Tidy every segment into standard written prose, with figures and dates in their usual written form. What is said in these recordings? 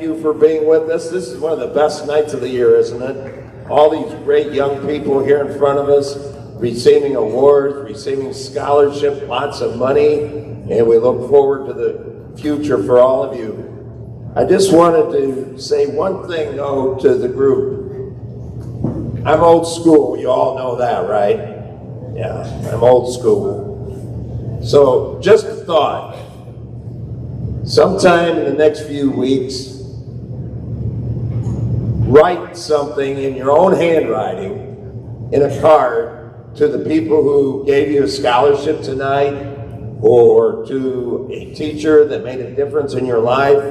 you for being with us. This is one of the best nights of the year, isn't it? All these great young people here in front of us, receiving awards, receiving scholarship, lots of money, and we look forward to the future for all of you. I just wanted to say one thing, though, to the group. I'm old school, you all know that, right? Yeah, I'm old school. So, just a thought. Sometime in the next few weeks, write something in your own handwriting in a card to the people who gave you a scholarship tonight, or to a teacher that made a difference in your life,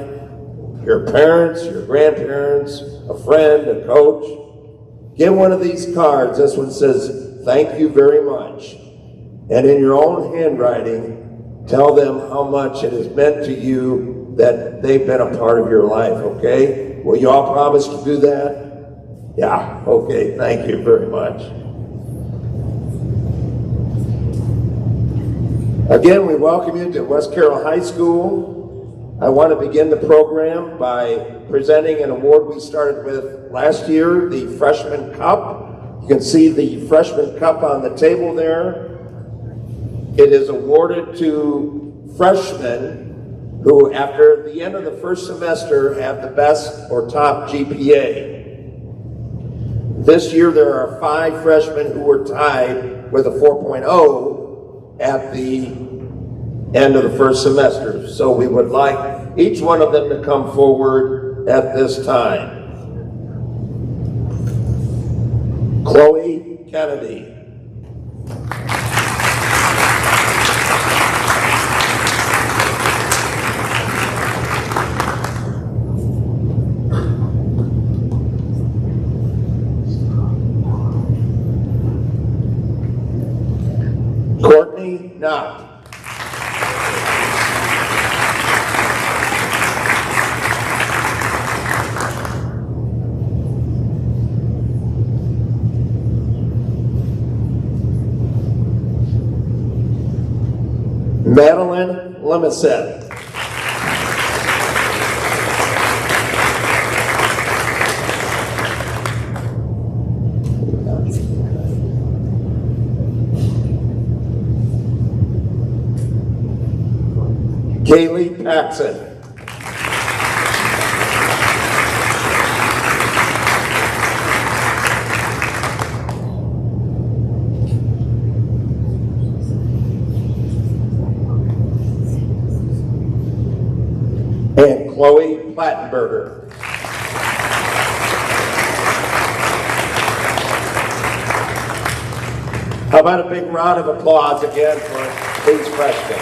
your parents, your grandparents, a friend, a coach. Get one of these cards. This one says, "Thank you very much." And in your own handwriting, tell them how much it has meant to you that they've been a part of your life, okay? Will you all promise to do that? Yeah, okay, thank you very much. Again, we welcome you to West Carroll High School. I want to begin the program by presenting an award we started with last year, the Freshman Cup. You can see the Freshman Cup on the table there. It is awarded to freshmen who, after the end of the first semester, have the best or top GPA. This year there are 5 freshmen who were tied with a 4.0 at the end of the first semester. So we would like each one of them to come forward at this time. Chloe Kennedy. Courtney Knott. Madeline Lemison. Kaylee Paxson. And Chloe Plattenberger. How about a big round of applause again for these freshmen?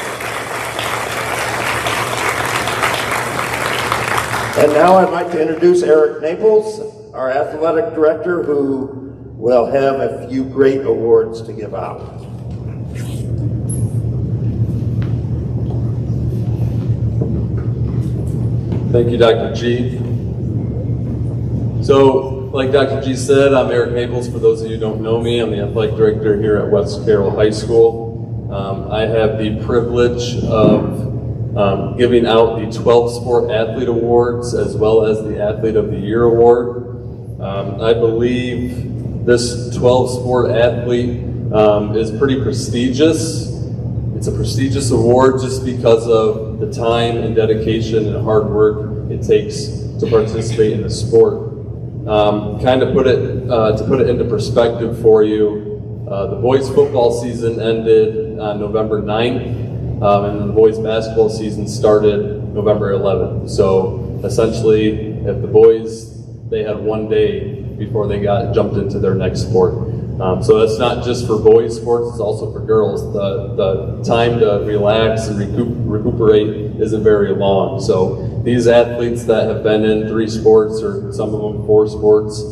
And now I'd like to introduce Eric Naples, our athletic director, who will have a few great awards to give out. Thank you, Dr. G. So, like Dr. G said, I'm Eric Naples. For those of you who don't know me, I'm the athletic director here at West Carroll High School. I have the privilege of giving out the 12 Sport Athlete Awards as well as the Athlete of the Year Award. I believe this 12 Sport Athlete is pretty prestigious. It's a prestigious award just because of the time and dedication and hard work it takes to participate in the sport. Kind of to put it into perspective for you, the boys football season ended on November 9th, and the boys basketball season started November 11th. So essentially, if the boys, they had one day before they jumped into their next sport. So that's not just for boys sports, it's also for girls. The time to relax and recuperate isn't very long. So these athletes that have been in 3 sports, or some of them 4 sports,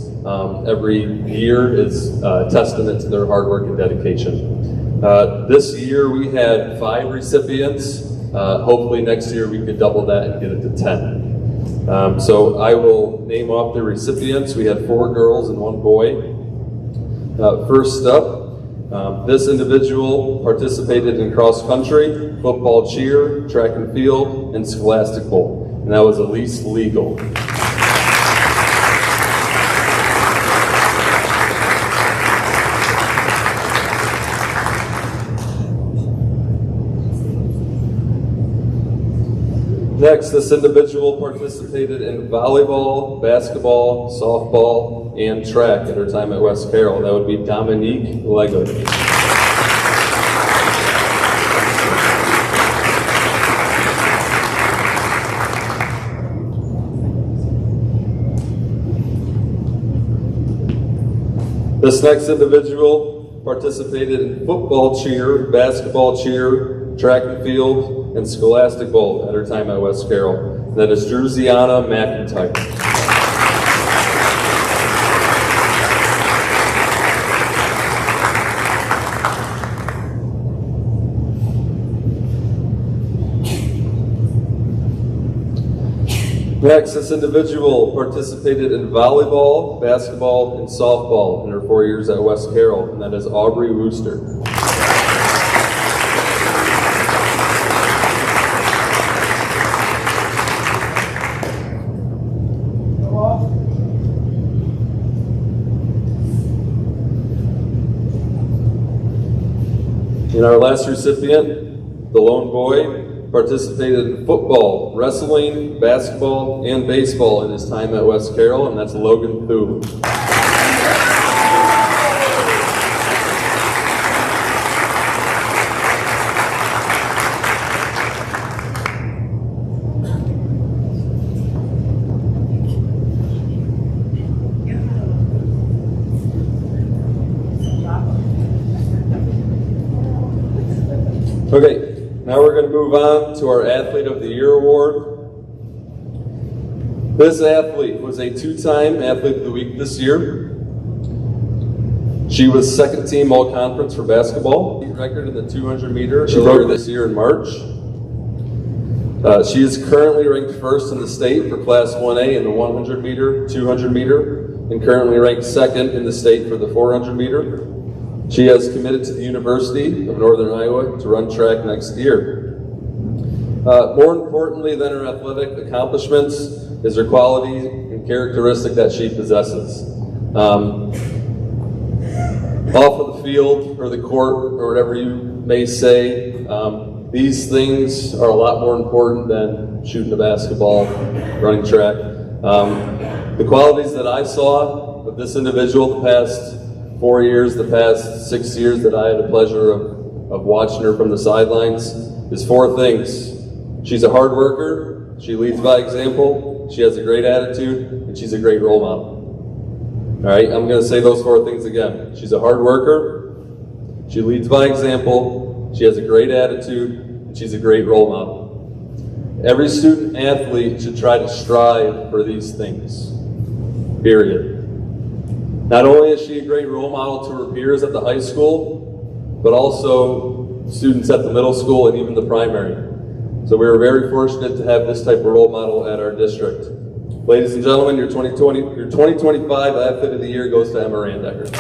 every year is a testament to their hard work and dedication. This year we had 5 recipients. Hopefully next year we could double that and get it to 10. So I will name off the recipients. We had 4 girls and 1 boy. First up, this individual participated in cross country, football, cheer, track and field, and scholastic bowl, and that was Elise Legal. Next, this individual participated in volleyball, basketball, softball, and track at her time at West Carroll. That would be Dominique Legler. This next individual participated in football cheer, basketball cheer, track and field, and scholastic bowl at her time at West Carroll. And that is Druziana McIntyre. Next, this individual participated in volleyball, basketball, and softball in her 4 years at West Carroll, and that is Aubrey Wooster. And our last recipient, the lone boy, participated in football, wrestling, basketball, and baseball in his time at West Carroll, and that's Logan Thu. Okay, now we're going to move on to our Athlete of the Year award. This athlete was a two-time Athlete of the Week this year. She was second team all-conference for basketball. Record in the 200 meter. She broke this year in March. She is currently ranked first in the state for Class 1A in the 100 meter, 200 meter, and currently ranked second in the state for the 400 meter. She has committed to the University of Northern Iowa to run track next year. More importantly than her athletic accomplishments is her quality and characteristic that she possesses. Off of the field or the court or whatever you may say, these things are a lot more important than shooting a basketball, running track. The qualities that I saw of this individual the past 4 years, the past 6 years that I had the pleasure of watching her from the sidelines is 4 things. She's a hard worker, she leads by example, she has a great attitude, and she's a great role model. All right, I'm going to say those 4 things again. She's a hard worker, she leads by example, she has a great attitude, and she's a great role model. Every student athlete should try to strive for these things, period. Not only is she a great role model to her peers at the high school, but also students at the middle school and even the primary. So we are very fortunate to have this type of role model at our district. Ladies and gentlemen, your 2025 Athlete of the Year goes to Emma Randecker.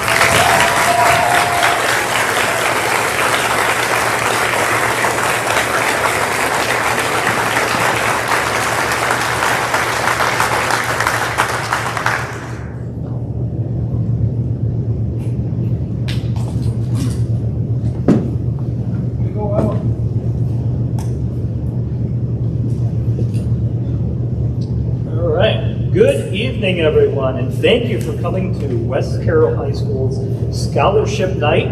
Good evening, everyone, and thank you for coming to West Carroll High School's Scholarship Night.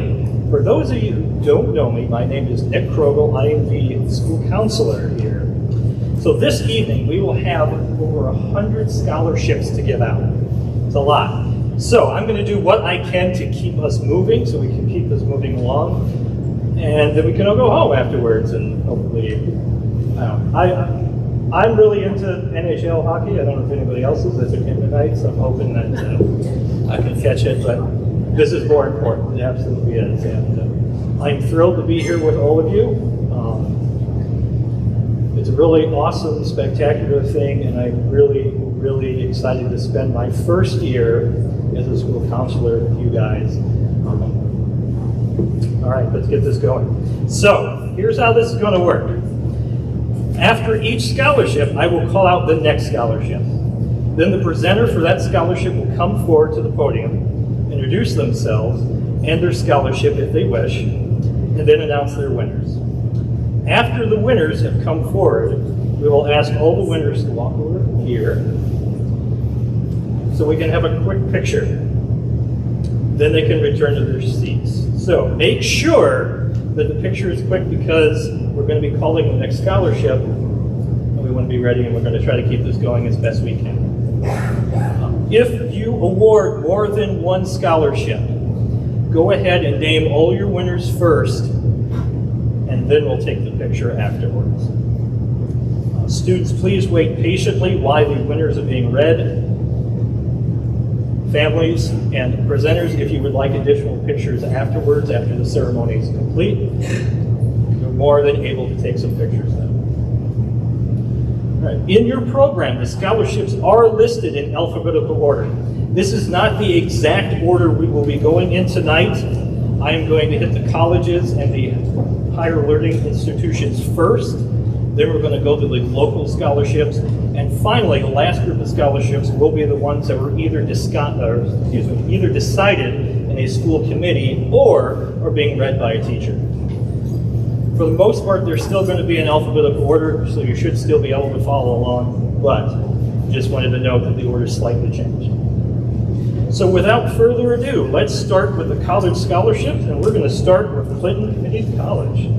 For those of you who don't know me, my name is Nick Krogel. I am the school counselor here. So this evening, we will have over 100 scholarships to give out. It's a lot. So I'm going to do what I can to keep us moving, so we can keep this moving along, and then we can all go home afterwards, and hopefully, I'm really into NHL hockey. I don't know if anybody else is. That's a game tonight, so I'm hoping that I can catch it. But this is more important. It absolutely is. And I'm thrilled to be here with all of you. It's a really awesome, spectacular thing, and I'm really, really excited to spend my first year as a school counselor with you guys. All right, let's get this going. So here's how this is going to work. After each scholarship, I will call out the next scholarship. Then the presenter for that scholarship will come forward to the podium, introduce themselves and their scholarship if they wish, and then announce their winners. After the winners have come forward, We will ask all the winners to walk over here so we can have a quick picture. Then they can return to their seats. So make sure that the picture is quick because we're going to be calling the next scholarship and we want to be ready, and we're going to try to keep this going as best we can. If you award more than one scholarship, go ahead and name all your winners first, and then we'll take the picture afterwards. Students, please wait patiently while the winners are being read. Families and presenters, if you would like additional pictures afterwards, after the ceremony is complete, you're more than able to take some pictures then. All right. In your program, the scholarships are listed in alphabetical order. This is not the exact order we will be going in tonight. I am going to hit the colleges and the higher learning institutions first. Then we're going to go to the local scholarships. And finally, the last group of scholarships will be the ones that were either decided in a school committee or are being read by a teacher. For the most part, they're still going to be in alphabetical order, so you should still be able to follow along, but just wanted to note that the order slightly changed. So without further ado, let's start with the college scholarships, and we're going to start with Clinton Community College.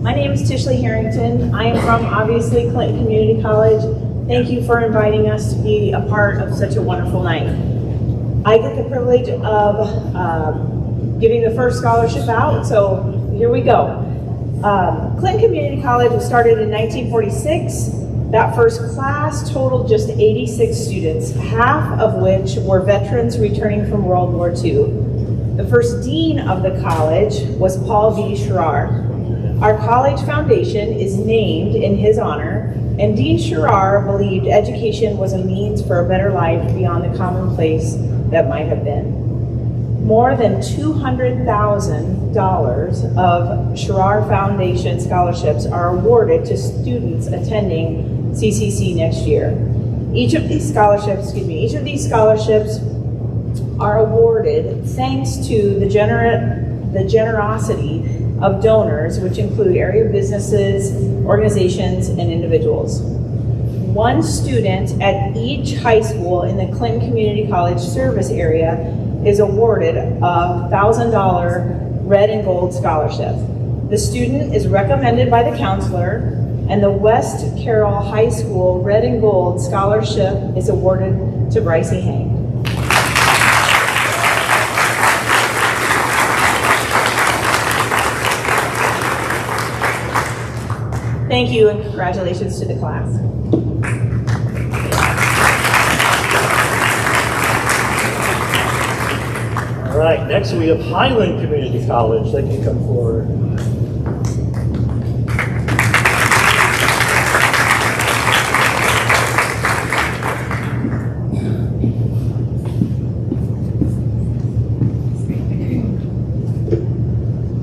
My name is Tishley Harrington. I am from, obviously, Clinton Community College. Thank you for inviting us to be a part of such a wonderful night. I get the privilege of giving the first scholarship out, so here we go. Clinton Community College was started in 1946. That first class totaled just 86 students, half of which were veterans returning from World War II. The first dean of the college was Paul V. Sherrar. Our college foundation is named in his honor, and Dean Sherrar believed education was a means for a better life beyond the commonplace that might have been. More than $200,000 of Sherrar Foundation scholarships are awarded to students attending CCC next year. Each of these scholarships are awarded thanks to the generosity of donors, which include area businesses, organizations, and individuals. One student at each high school in the Clinton Community College service area is awarded a $1,000 red and gold scholarship. The student is recommended by the counselor, and the West Carroll High School red and gold scholarship is awarded to Brycey Hang. Thank you, and congratulations to the class. All right, next we have Highland Community College. They can come forward.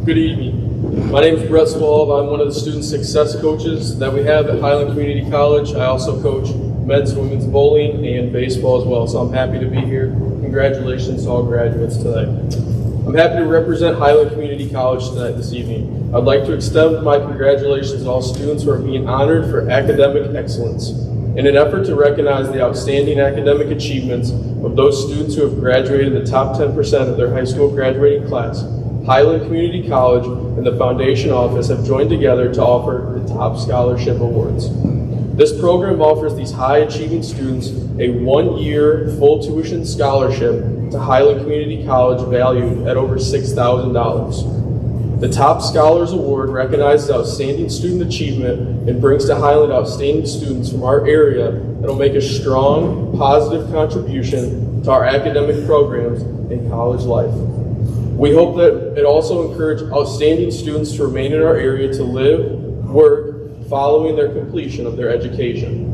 Good evening. My name is Brett Swalb. I'm one of the student success coaches that we have at Highland Community College. I also coach men's and women's bowling and baseball as well, so I'm happy to be here. Congratulations to all graduates tonight. I'm happy to represent Highland Community College tonight this evening. I'd like to extend my congratulations to all students who are being honored for academic excellence. In an effort to recognize the outstanding academic achievements of those students who have graduated in the top 10% of their high school graduating class, Highland Community College and the Foundation Office have joined together to offer the Top Scholarship Awards. This program offers these high-achieving students a one-year full tuition scholarship to Highland Community College valued at over $6,000. The Top Scholars Award recognizes outstanding student achievement and brings to Highland outstanding students from our area that will make a strong, positive contribution to our academic programs and college life. We hope that it also encourages outstanding students to remain in our area to live, work, following their completion of their education.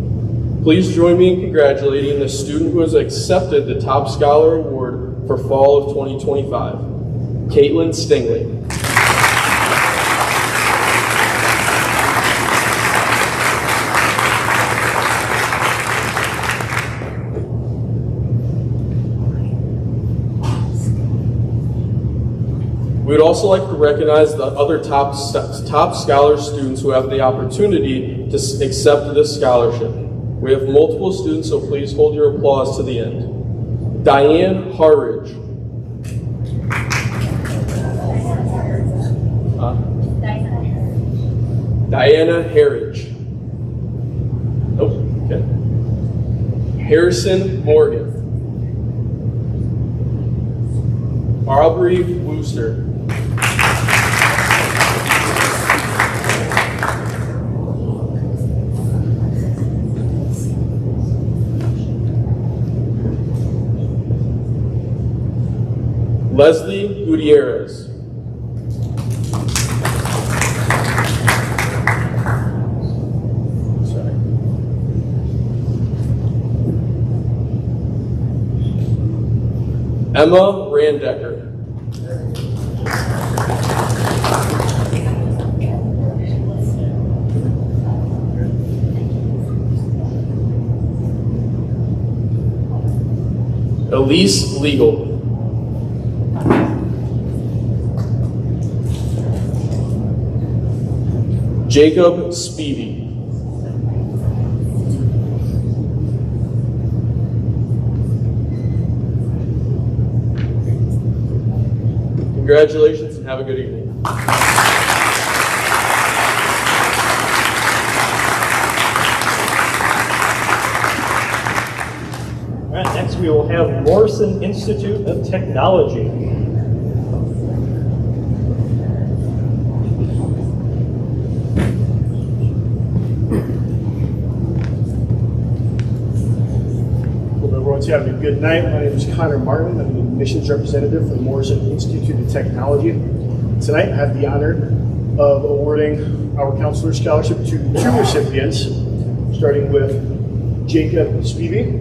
Please join me in congratulating the student who has accepted the Top Scholar Award for fall of 2025, Caitlin Stingley. We would also like to recognize the other top scholar students who have the opportunity to accept this scholarship. We have multiple students, so please hold your applause to the end. Diane Harridge. Diana Harridge. Nope, okay. Harrison Morgan. Aubrey Wooster. Leslie Gutierrez. Sorry. Emma Randecker. Elise Legal. Jacob Speedy. Congratulations and have a good evening. All right, next we will have Morrison Institute of Technology. Everyone's having a good night. My name is Connor Martin. I'm the admissions representative for the Morrison Institute of Technology. Tonight, I have the honor of awarding our counselor scholarship to 2 recipients, starting with Jacob Spivey.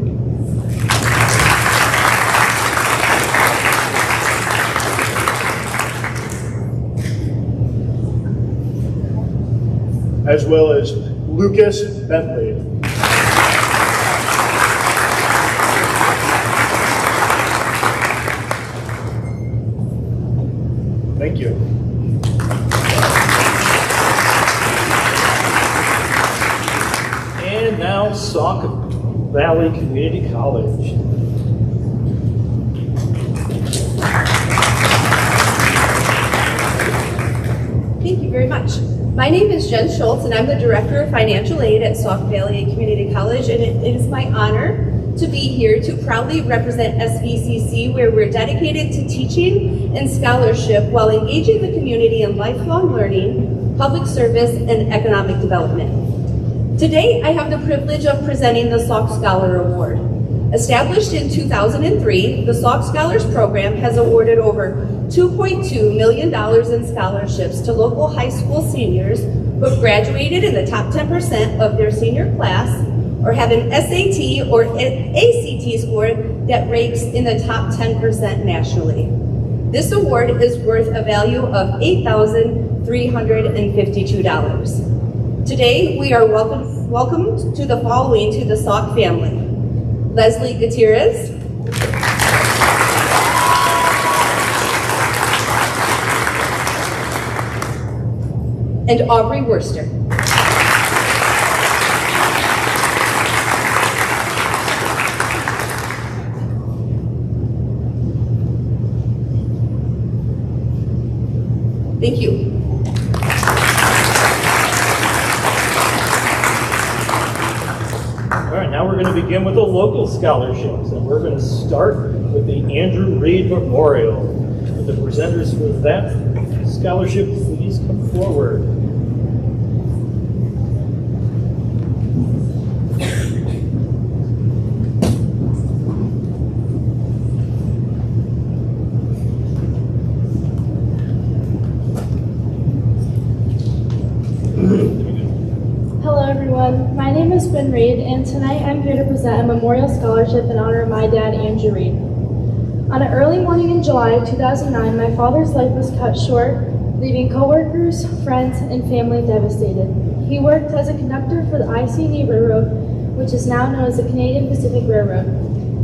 As well as Lucas Bentley. Thank you. And now Sauk Valley Community College. Thank you very much. My name is Jen Schultz, and I'm the Director of Financial Aid at Sauk Valley Community College, and it is my honor to be here to proudly represent SVCC, where we're dedicated to teaching and scholarship while engaging the community in lifelong learning, public service, and economic development. Today, I have the privilege of presenting the Sauk Scholar Award. Established in 2003, the Sauk Scholars Program has awarded over $2.2 million in scholarships to local high school seniors who have graduated in the top 10% of their senior class or have an SAT or ACT score that ranks in the top 10% nationally. This award is worth a value of $8,352. Today, we are welcomed to the following to the Sauk family: Leslie Gutierrez, and Aubrey Wooster. Thank you. All right, now we're going to begin with the local scholarships, and we're going to start with the Andrew Reed Memorial. Would the presenters for that scholarship please come forward? Hello everyone, my name is Quinn Reed, and tonight I'm here to present a memorial scholarship in honor of my dad, Andrew Reed. On an early morning in July of 2009, my father's life was cut short, leaving coworkers, friends, and family devastated. He worked as a conductor for the I-C Railroad, which is now known as the Canadian Pacific Railroad.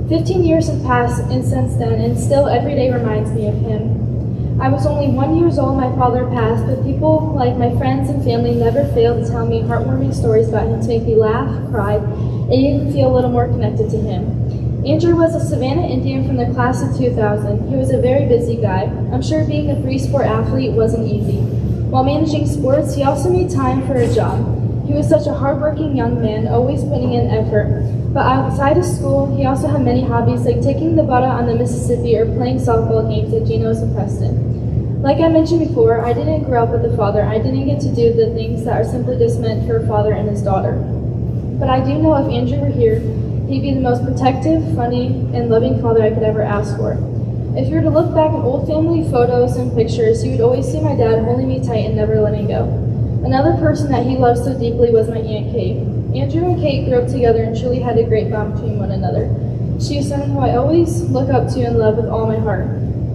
15 years have passed and since then, and still every day reminds me of him. I was only 1 year old when my father passed, but people like my friends and family never failed to tell me heartwarming stories about him to make me laugh, cry, and even feel a little more connected to him. Andrew was a Savannah Indian from the class of 2000. He was a very busy guy. I'm sure being a free sport athlete wasn't easy. While managing sports, he also made time for a job. He was such a hardworking young man, always putting in effort. But outside of school, he also had many hobbies like taking the butter on the Mississippi or playing softball games at Geno's and Preston. Like I mentioned before, I didn't grow up with a father. I didn't get to do the things that are simply just meant for a father and his daughter. But I do know if Andrew were here, he'd be the most protective, funny, and loving father I could ever ask for. If you were to look back at old family photos and pictures, you would always see my dad holding me tight and never letting go. Another person that he loved so deeply was my Aunt Kate. Andrew and Kate grew up together and truly had a great bond between one another. She is someone who I always look up to and love with all my heart.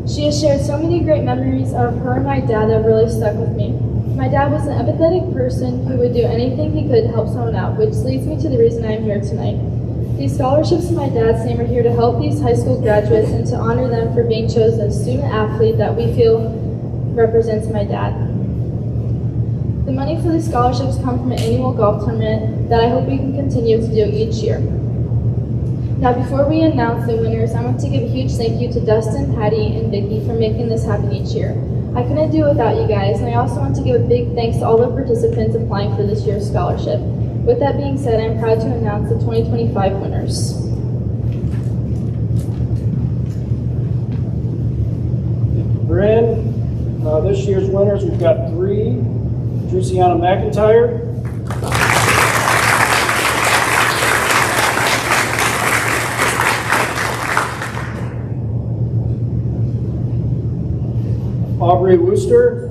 She has shared so many great memories of her and my dad that really stuck with me. My dad was an empathetic person who would do anything he could to help someone out, which leads me to the reason I am here tonight. These scholarships in my dad's name are here to help these high school graduates and to honor them for being chosen as student athlete that we feel represents my dad. The money for these scholarships come from an annual golf tournament that I hope we can continue to do each year. Now, before we announce the winners, I want to give a huge thank you to Dustin, Patty, and Vicki for making this happen each year. I couldn't do it without you guys, and I also want to give a big thanks to all the participants applying for this year's scholarship. With that being said, I'm proud to announce the 2025 winners. Bryn, this year's winners, we've got 3. Drusiana McIntyre. Aubrey Wooster.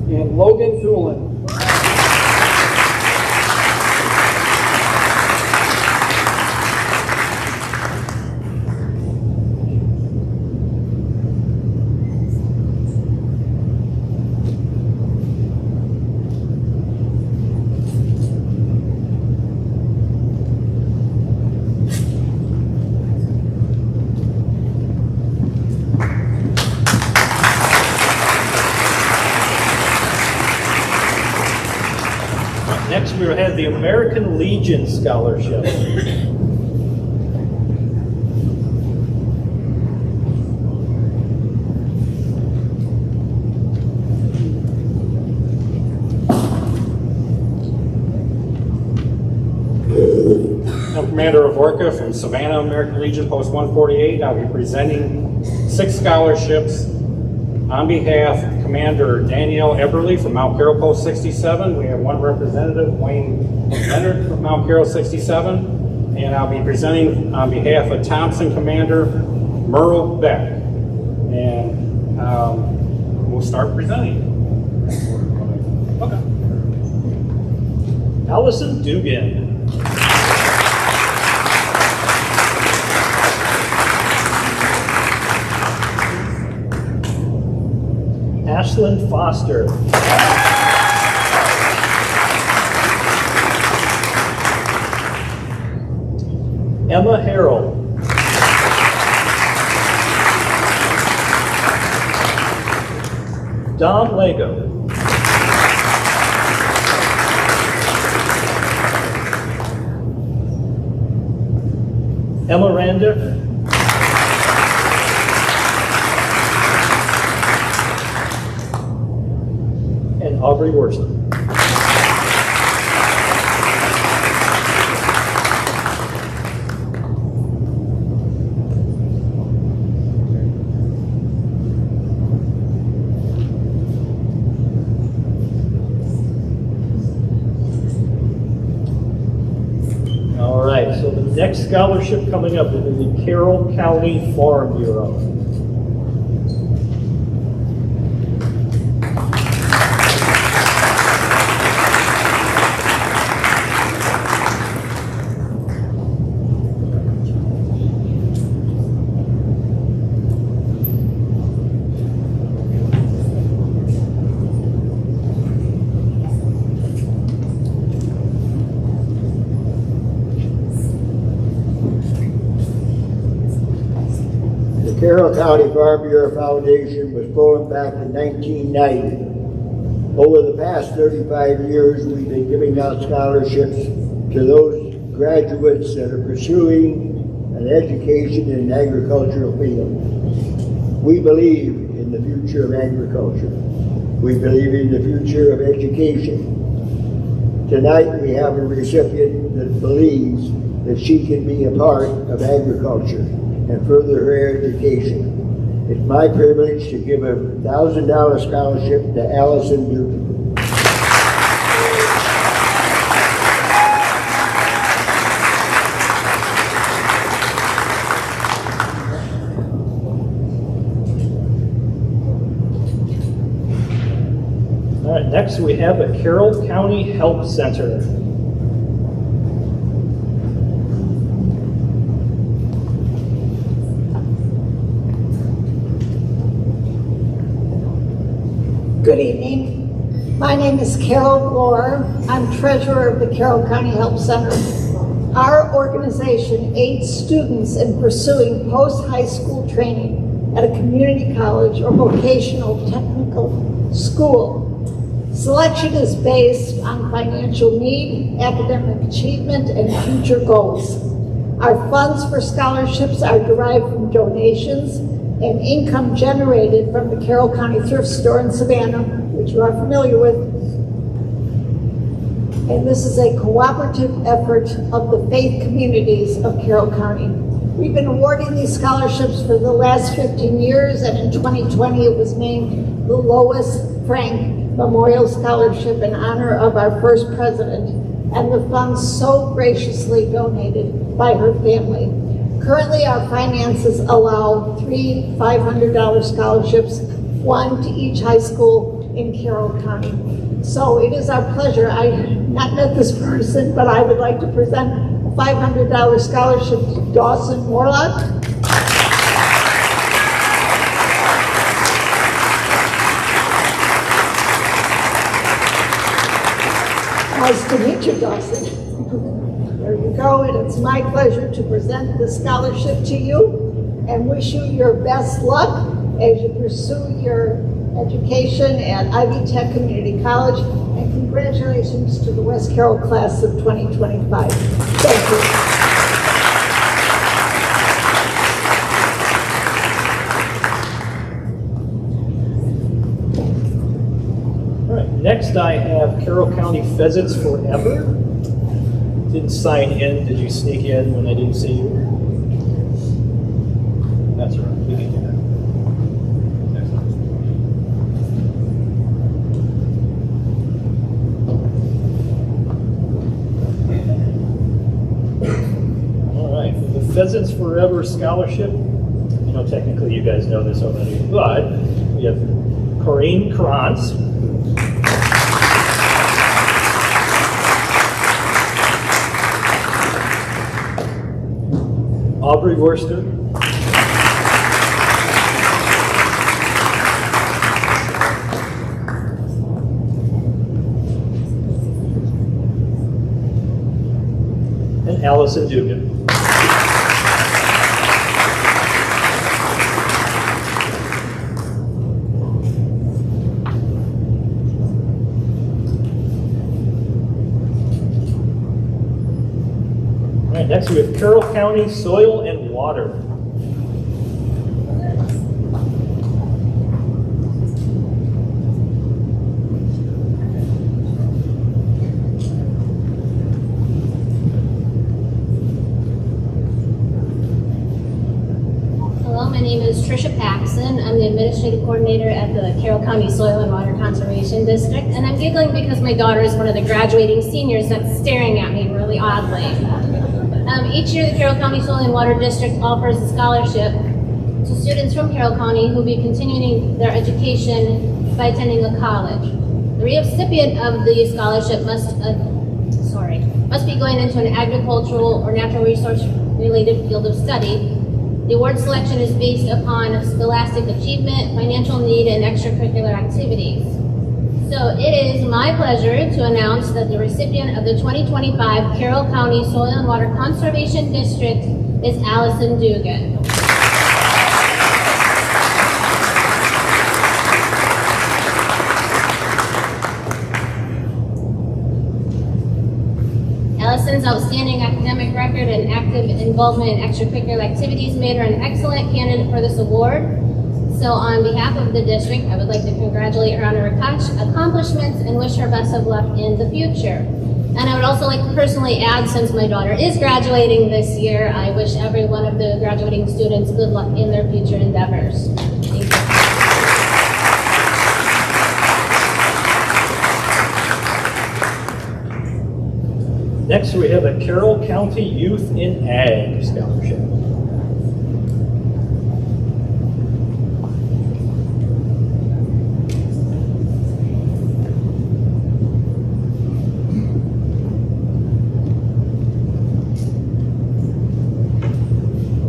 And Logan Thulin. Next, we have the American Legion Scholarship. I'm Commander Avorka from Savannah American Legion Post 148. I'll be presenting 6 scholarships on behalf of Commander Danielle Eberly from Mount Carroll Post 67. We have 1 representative, Wayne Leonard from Mount Carroll 67. And I'll be presenting on behalf of Thompson Commander Merle Beck. And we'll start presenting. Okay. Allison Dugan. Ashlyn Foster. Emma Harrell. Dom Lego. Emma Randa. And Aubrey Worston. All right, so the next scholarship coming up is the Carroll County Farm Bureau. County Farm Bureau Foundation was formed back in 1990. Over the past 35 years, we've been giving out scholarships to those graduates that are pursuing an education in an agricultural field. We believe in the future of agriculture. We believe in the future of education. Tonight we have a recipient that believes that she can be a part of agriculture and further her education. It's my privilege to give a $1,000 scholarship to Allison Dugan. All right, next we have the Carroll County Help Center. Good evening. My name is Carol Gore. I'm treasurer of the Carroll County Help Center. Our organization aids students in pursuing post-high school training at a community college or vocational technical school. Selection is based on financial need, academic achievement, and future goals. Our funds for scholarships are derived from donations and income generated from the Carroll County Thrift Store in Savannah, which you are familiar with. And this is a cooperative effort of the faith communities of Carroll County. We've been awarding these scholarships for the last 15 years, and in 2020 it was named the Lois Frank Memorial Scholarship in honor of our first president, and the funds so graciously donated by her family. Currently, our finances allow 3 $500 scholarships, one to each high school in Carroll County. So it is our pleasure, I not met this person, but I would like to present a $500 scholarship to Dawson Morlock. Nice to meet you, Dawson. There you go, and it's my pleasure to present the scholarship to you and wish you your best luck as you pursue your education at Ivy Tech Community College, and congratulations to the West Carroll class of 2025. Thank you. Next, I have Carroll County Pheasants Forever. Didn't sign in. Did you sneak in when I didn't see you? That's all right. We can do that. All right. The Pheasants Forever Scholarship. I know technically you guys know this already, but we have Corinne Krantz. Aubrey Worcester. And Allison Dugan. Next, we have Carroll County Soil and Water. Hello, my name is Trisha Paxson. I'm the Administrative Coordinator at the Carroll County Soil and Water Conservation District, and I'm giggling because my daughter is one of the graduating seniors that's staring at me really oddly. Each year, the Carroll County Soil and Water District offers a scholarship to students from Carroll County who will be continuing their education by attending a college. The recipient of the scholarship must be going into an agricultural or natural resource related field of study. The award selection is based upon scholastic achievement, financial need, and extracurricular activities. So it is my pleasure to announce that the recipient of the 2025 Carroll County Soil and Water Conservation District is Allison Dugan. involvement in extracurricular activities made her an excellent candidate for this award. So on behalf of the district, I would like to congratulate her on her accomplishments and wish her best of luck in the future. And I would also like to personally add, since my daughter is graduating this year, I wish every one of the graduating students good luck in their future endeavors. Thank you. Next, we have a Carroll County Youth in Ag Scholarship.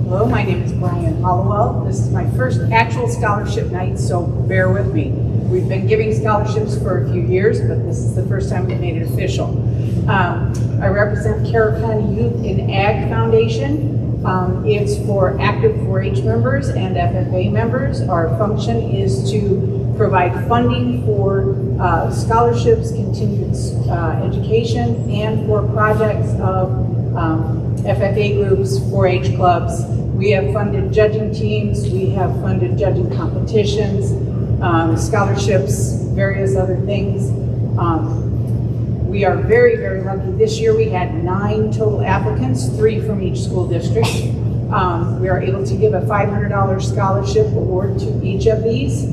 Hello, my name is Brian Hollowell. This is my first actual scholarship night, so bear with me. We've been giving scholarships for a few years, but this is the first time we made it official. I represent Carroll County Youth in Ag Foundation. It's for active 4-H members and FFA members. Our function is to provide funding for scholarships, continued education, and for projects of FFA groups, 4-H clubs. We have funded judging teams, we have funded judging competitions, scholarships, various other things. We are very, very lucky. This year we had 9 total applicants, 3 from each school district. We are able to give a $500 scholarship award to each of these.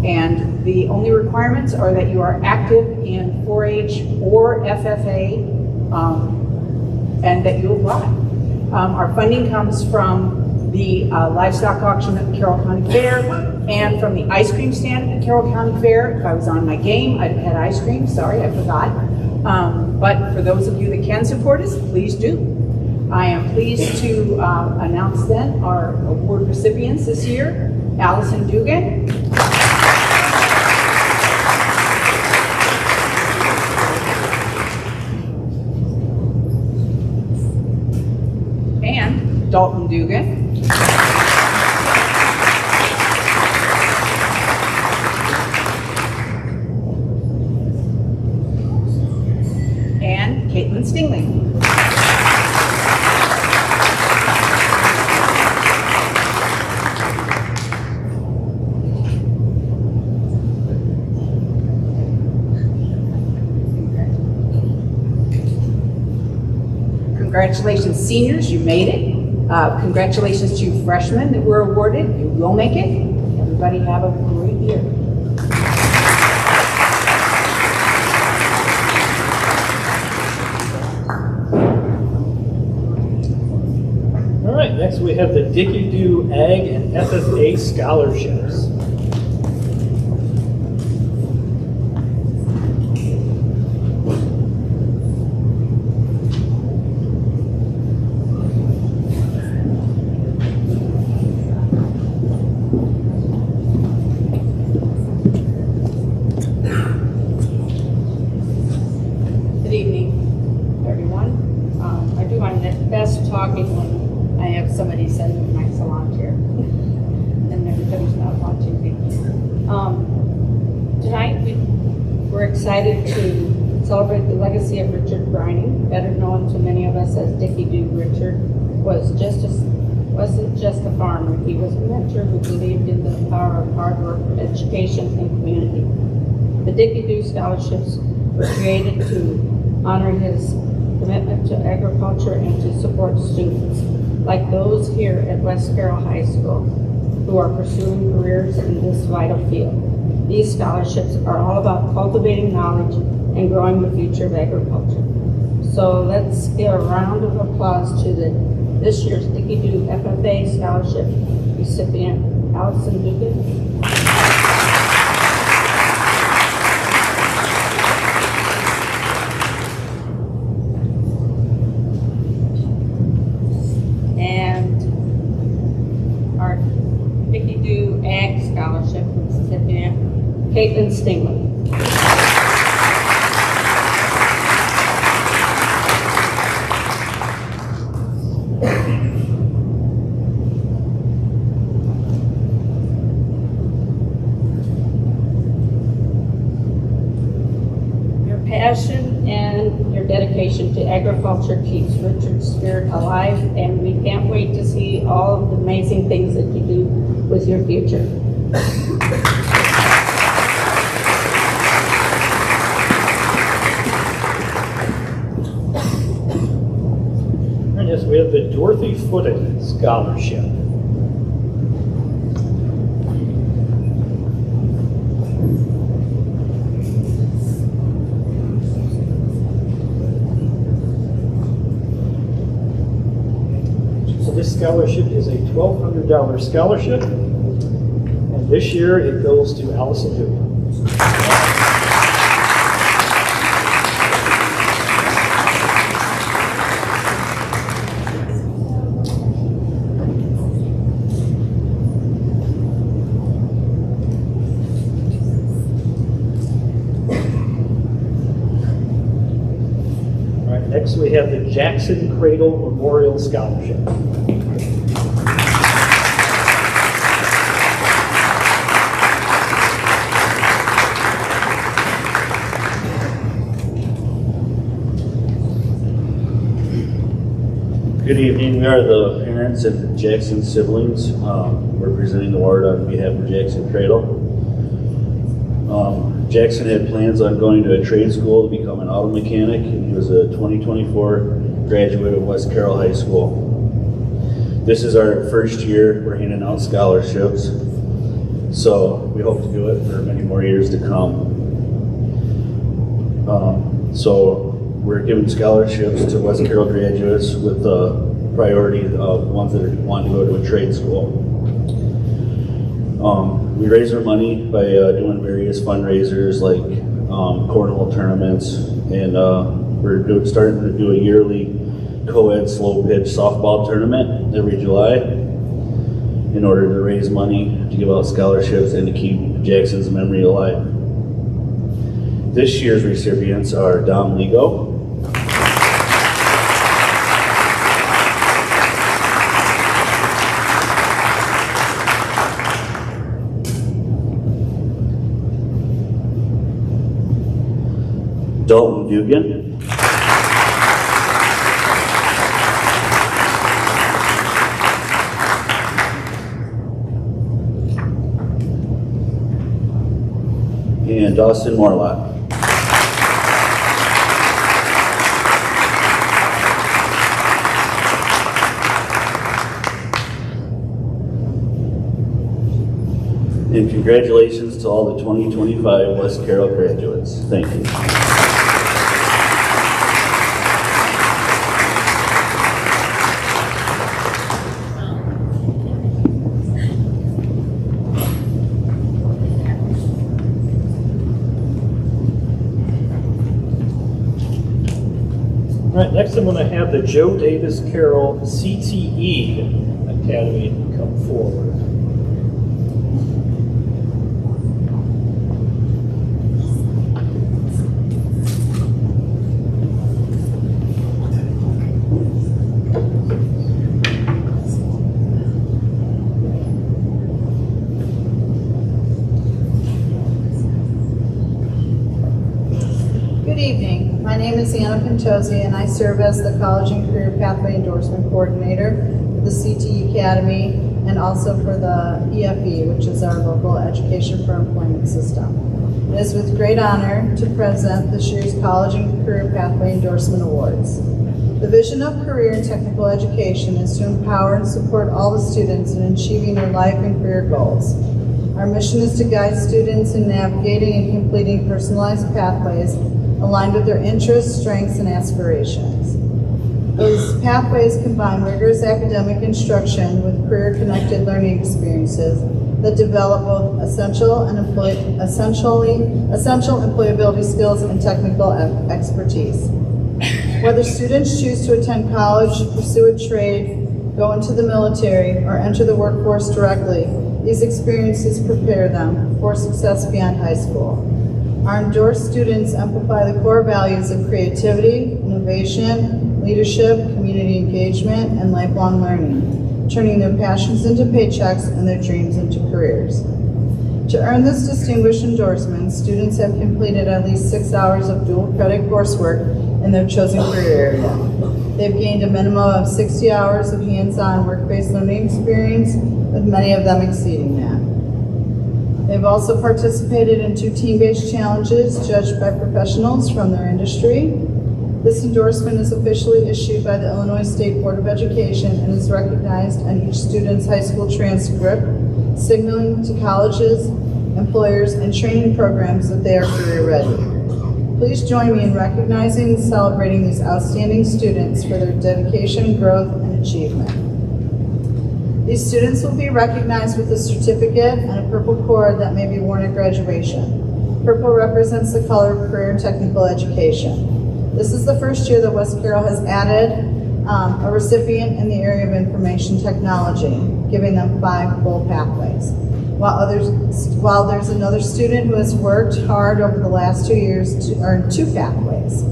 And the only requirements are that you are active in 4-H or FFA, and that you apply. Our funding comes from the livestock auction at the Carroll County Fair and from the ice cream stand at the Carroll County Fair. If I was on my game, I'd have had ice cream. Sorry, I forgot. But for those of you that can support us, please do. I am pleased to announce then our award recipients this year. Allison Dugan. And Dalton Dugan. And Caitlin Stingling. Congratulations, seniors, you made it. Congratulations to you freshmen that were awarded. You will make it. Everybody have a great year. All right, next we have the Dickey Do Ag and FFA scholarships. Good evening, everyone. I do my best talking when I have somebody send me my salon chair and everybody's not watching me. Tonight we're excited to celebrate the legacy of Richard Brining, better known to many of us as Dickey Do. Richard wasn't just a farmer, he was a mentor who believed in the power of hard work, education, and community. The Dickey Do scholarships were created to honor his commitment to agriculture and to support students like those here at West Carroll High School who are pursuing careers in this vital field. These scholarships are all about cultivating knowledge and growing the future of agriculture. So let's give a round of applause to this year's Dickey Do FFA scholarship recipient, Allison Dugan. Ag Scholarship recipient, Caitlin Stingling. Your passion and your dedication to agriculture culture keeps Richard's spirit alive, and we can't wait to see all of the amazing things that you do with your future. And yes, we have the Dorothy Footen Scholarship. This scholarship is a $1,200 scholarship, and this year it goes to Allison Dewey. All right, next we have the Jackson Cradle Memorial Scholarship. Good evening. We are the parents of Jackson siblings. We're presenting the award on behalf of Jackson Cradle. Jackson had plans on going to a trade school to become an auto mechanic, and he was a 2024 graduate of West Carroll High School. This is our first year we're handing out scholarships, so we hope to do it for many more years to come. So we're giving scholarships to West Carroll graduates with the priority of ones that want to go to a trade school. We raise our money by doing various fundraisers like cornhole tournaments, and we're starting to do a yearly co-ed slow pitch softball tournament every July in order to raise money to give out scholarships and to keep Jackson's memory alive. This year's recipients are Dom Ligo, Dalton Dugan, and Dawson Morlock. And congratulations to all the 2025 West Carroll graduates. Thank you. All right, next I'm going to have the Joe Davis Carroll CTE Academy come forward. Good evening. My name is Anna Pintosi, and I serve as the College and Career Pathway Endorsement Coordinator for the CTE Academy and also for the EFE, which is our local education for employment system. It is with great honor to present this year's College and Career Pathway Endorsement Awards. The vision of career and technical education is to empower and support all the students in achieving their life and career goals. Our mission is to guide students in navigating and completing personalized pathways aligned with their interests, strengths, and aspirations. Those pathways combine rigorous academic instruction with career-connected learning experiences that develop both essential employability skills and technical expertise. Whether students choose to attend college, pursue a trade, go into the military, or enter the workforce directly, these experiences prepare them for success beyond high school. Our endorsed students amplify the core values of creativity, innovation, leadership, community engagement, and lifelong learning, turning their passions into paychecks and their dreams into careers. To earn this distinguished endorsement, students have completed at least 6 hours of dual credit coursework in their chosen career area. They've gained a minimum of 60 hours of hands-on work-based learning experience, with many of them exceeding that. They've also participated in 2 team-based challenges judged by professionals from their industry. This endorsement is officially issued by the Illinois State Board of Education and is recognized on each student's high school transcript, signaling to colleges, employers, and training programs that they are career ready. Please join me in recognizing and celebrating these outstanding students for their dedication, growth, and achievement. These students will be recognized with a certificate and a purple cord that may be worn at graduation. Purple represents the color of career and technical education. This is the first year that West Carroll has added a recipient in the area of information technology, giving them 5 full pathways. While there's another student who has worked hard over the last 2 years to earn 2 pathways.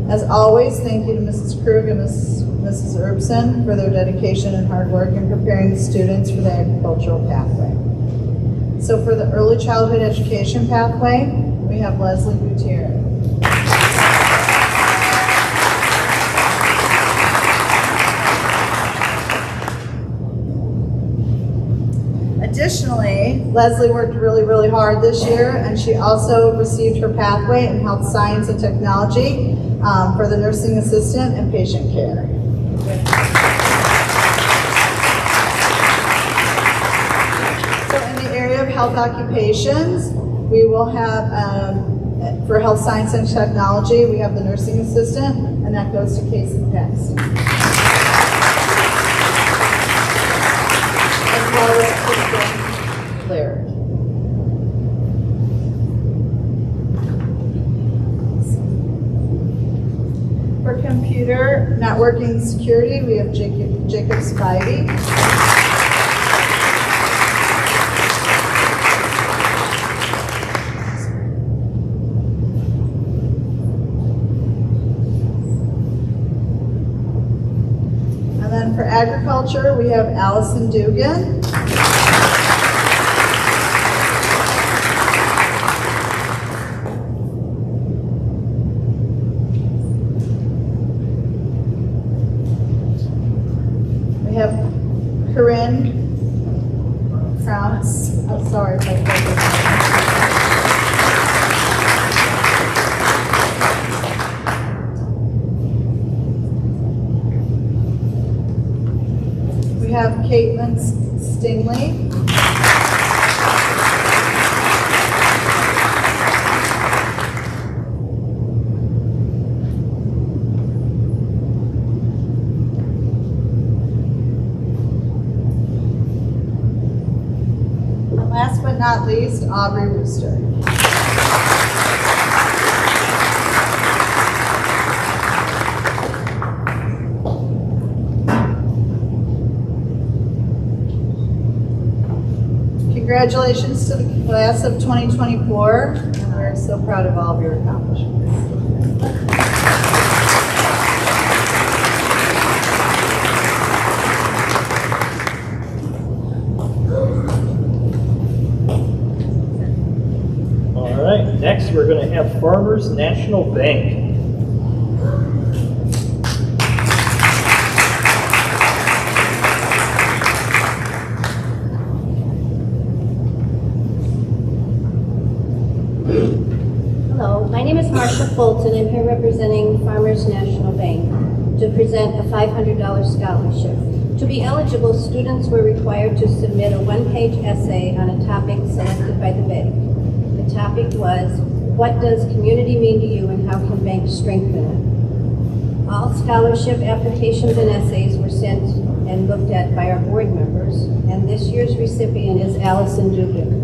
As always, thank you to Mrs. Krug and Mrs. Erbsen for their dedication and hard work in preparing the students for the agricultural pathway. So for the early childhood education pathway, we have Leslie Gutierrez. Additionally, Leslie worked really hard this year, and she also received her pathway in health science and technology for the nursing assistant and patient care. So in the area of health occupations, we will have, for health science and technology, we have the nursing assistant, and that goes to Casey Paxton. As well as Claire. For computer networking security, we have Jacob Spivey. And then for agriculture, we have Allison Dugan. We have Corinne Krantz. I'm sorry if I said this. We have Caitlin Stingley. Last but not least, Aubrey Rooster. Congratulations to the class of 2024, and we're so proud of all of your accomplishments. All right, next we're going to have Farmers National Bank. Hello, my name is Marsha Fulton. I'm here representing Farmers National Bank to present a $500 scholarship. To be eligible, students were required to submit a one-page essay on a topic selected by the bank. The topic was, what does community mean to you and how can banks strengthen it? All scholarship applications and essays were sent and looked at by our board members, and this year's recipient is Allison Dugan.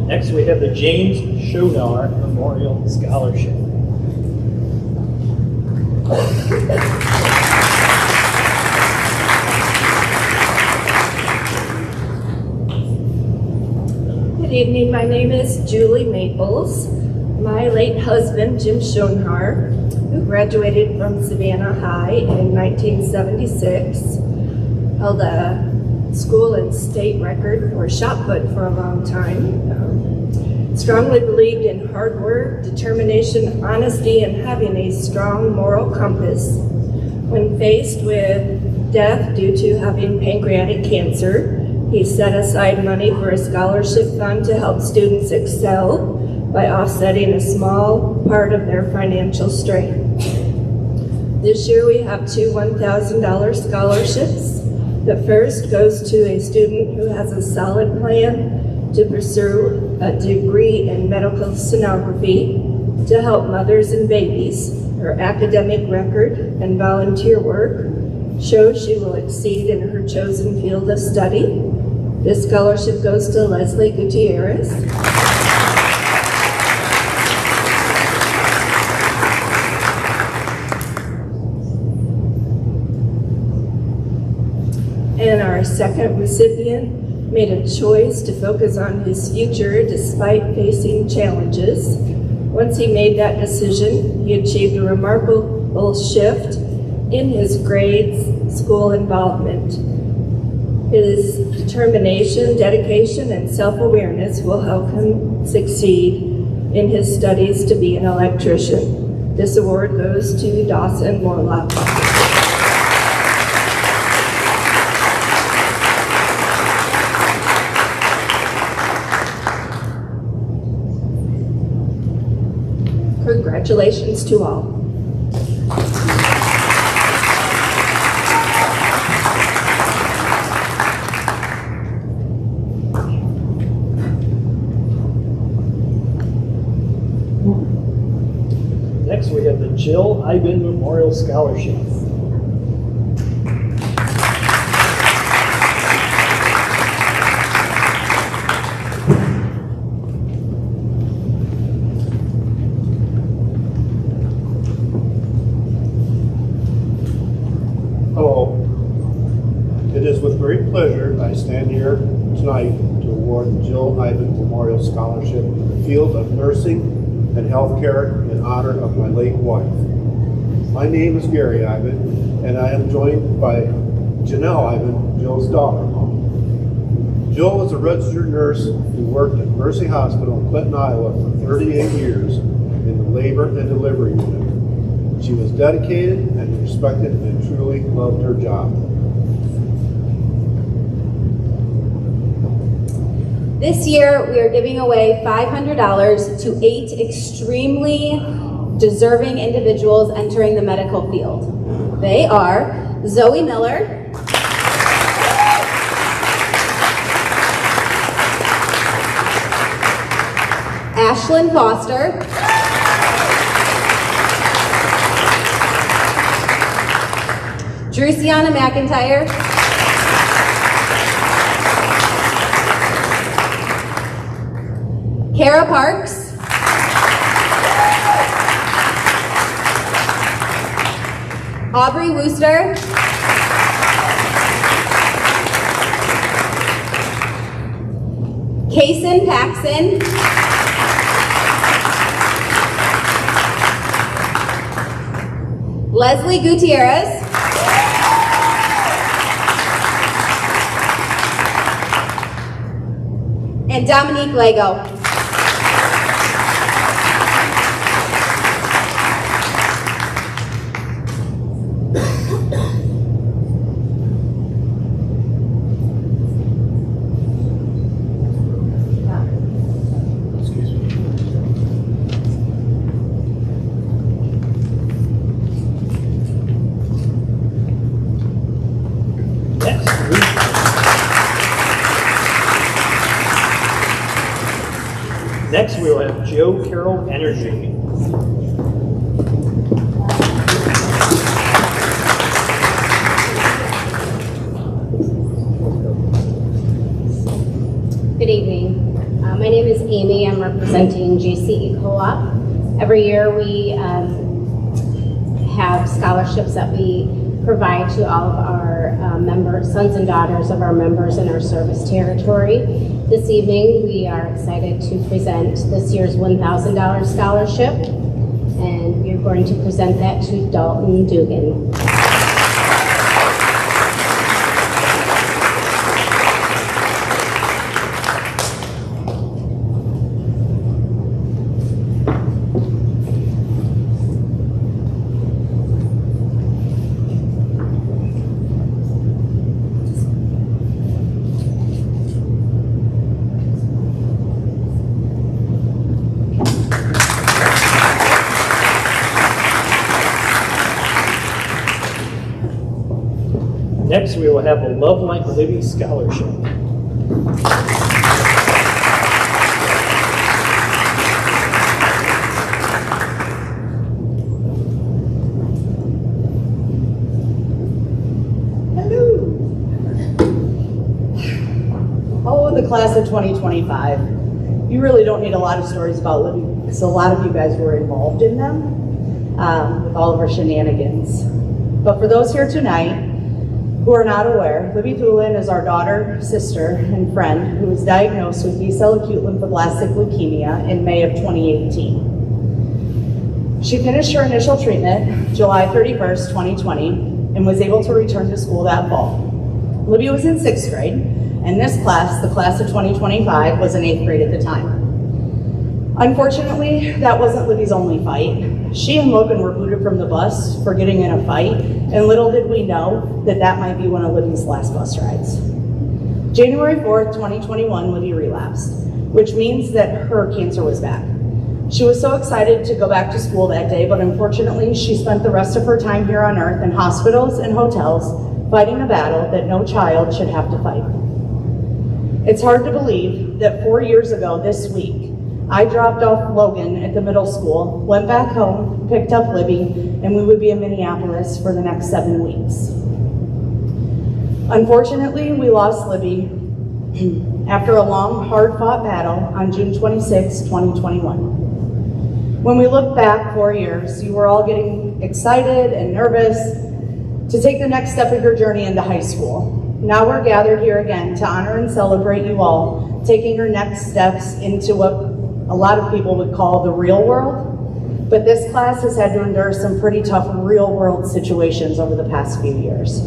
Next, we have the James Schonar Memorial Scholarship. Good evening, my name is Julie Maples. My late husband, Jim Schoenhar, who graduated from Savannah High in 1976, held a school and state record for shot put for a long time. Strongly believed in hard work, determination, honesty, and having a strong moral compass. When faced with death due to having pancreatic cancer, he set aside money for a scholarship fund to help students excel by offsetting a small part of their financial strain. This year we have two $1,000 scholarships. The first goes to a student who has a solid plan to pursue a degree in medical sonography to help mothers and babies. Her academic record and volunteer work shows she will exceed in her chosen field of study. This scholarship goes to Leslie Gutierrez. And our second recipient made a choice to focus on his future despite facing challenges. Once he made that decision, he achieved a remarkable shift in his grades, school involvement. His determination, dedication, and self-awareness will help him succeed in his studies to be an electrician. This award goes to Dawson Morlock. Congratulations to all. Next, we have the Jill Iben Memorial Scholarship. Hello. It is with great pleasure I stand here tonight to award the Jill Iben Memorial Scholarship in the field of nursing and healthcare in honor of my late wife. My name is Gary Iben, and I am joined by Janelle Iben, Jill's daughter. Jill was a registered nurse who worked at Mercy Hospital in Clinton, Iowa for 38 years in the labor and delivery unit. She was dedicated and respected and truly loved her job. This year, we are giving away $500 to 8 extremely deserving individuals entering the medical field. They are Zoe Miller, Ashlyn Foster, Drusiana McIntyre, Kara Parks, Aubrey Wooster, Kaysen Paxson, Leslie Gutierrez, and Dominique Lego. Next, we will have Joe Carroll Energy. Good evening. My name is Amy. I'm representing GCE Co-op. Every year we have scholarships that we provide to all of our members, sons and daughters of our members in our service territory. This evening, we are excited to present this year's $1,000 scholarship, and we're going to present that to Dalton Dugan. Next, we will have a Love Like Libby Scholarship. Oh, the class of 2025. You really don't need a lot of stories about Libby because a lot of you guys were involved in them with all of our shenanigans. But for those here tonight who are not aware, Libby Thulin is our daughter, sister, and friend who was diagnosed with B-cell acute lymphoblastic leukemia in May of 2018. She finished her initial treatment July 31st, 2020, and was able to return to school that fall. Libby was in 6th grade, and this class, the class of 2025, was in 8th grade at the time. Unfortunately, that wasn't Libby's only fight. She and Logan were booted from the bus for getting in a fight, and little did we know that that might be one of Libby's last bus rides. January 4th, 2021, Libby relapsed, which means that her cancer was back. She was so excited to go back to school that day, but unfortunately, she spent the rest of her time here on Earth in hospitals and hotels fighting a battle that no child should have to fight. It's hard to believe that 4 years ago this week, I dropped off Logan at the middle school, went back home, picked up Libby, and we would be in Minneapolis for the next 7 weeks. Unfortunately, we lost Libby after a long, hard-fought battle on June 26, 2021. When we look back 4 years, you were all getting excited and nervous to take the next step of your journey into high school. Now we're gathered here again to honor and celebrate you all taking your next steps into what a lot of people would call the real world, but this class has had to endure some pretty tough real world situations over the past few years.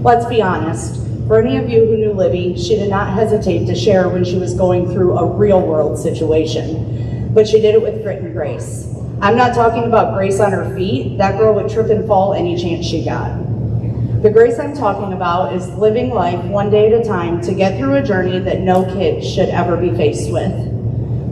Let's be honest, for any of you who knew Libby, she did not hesitate to share when she was going through a real world situation, but she did it with grit and grace. I'm not talking about grace on her feet. That girl would trip and fall any chance she got. The grace I'm talking about is living life one day at a time to get through a journey that no kid should ever be faced with.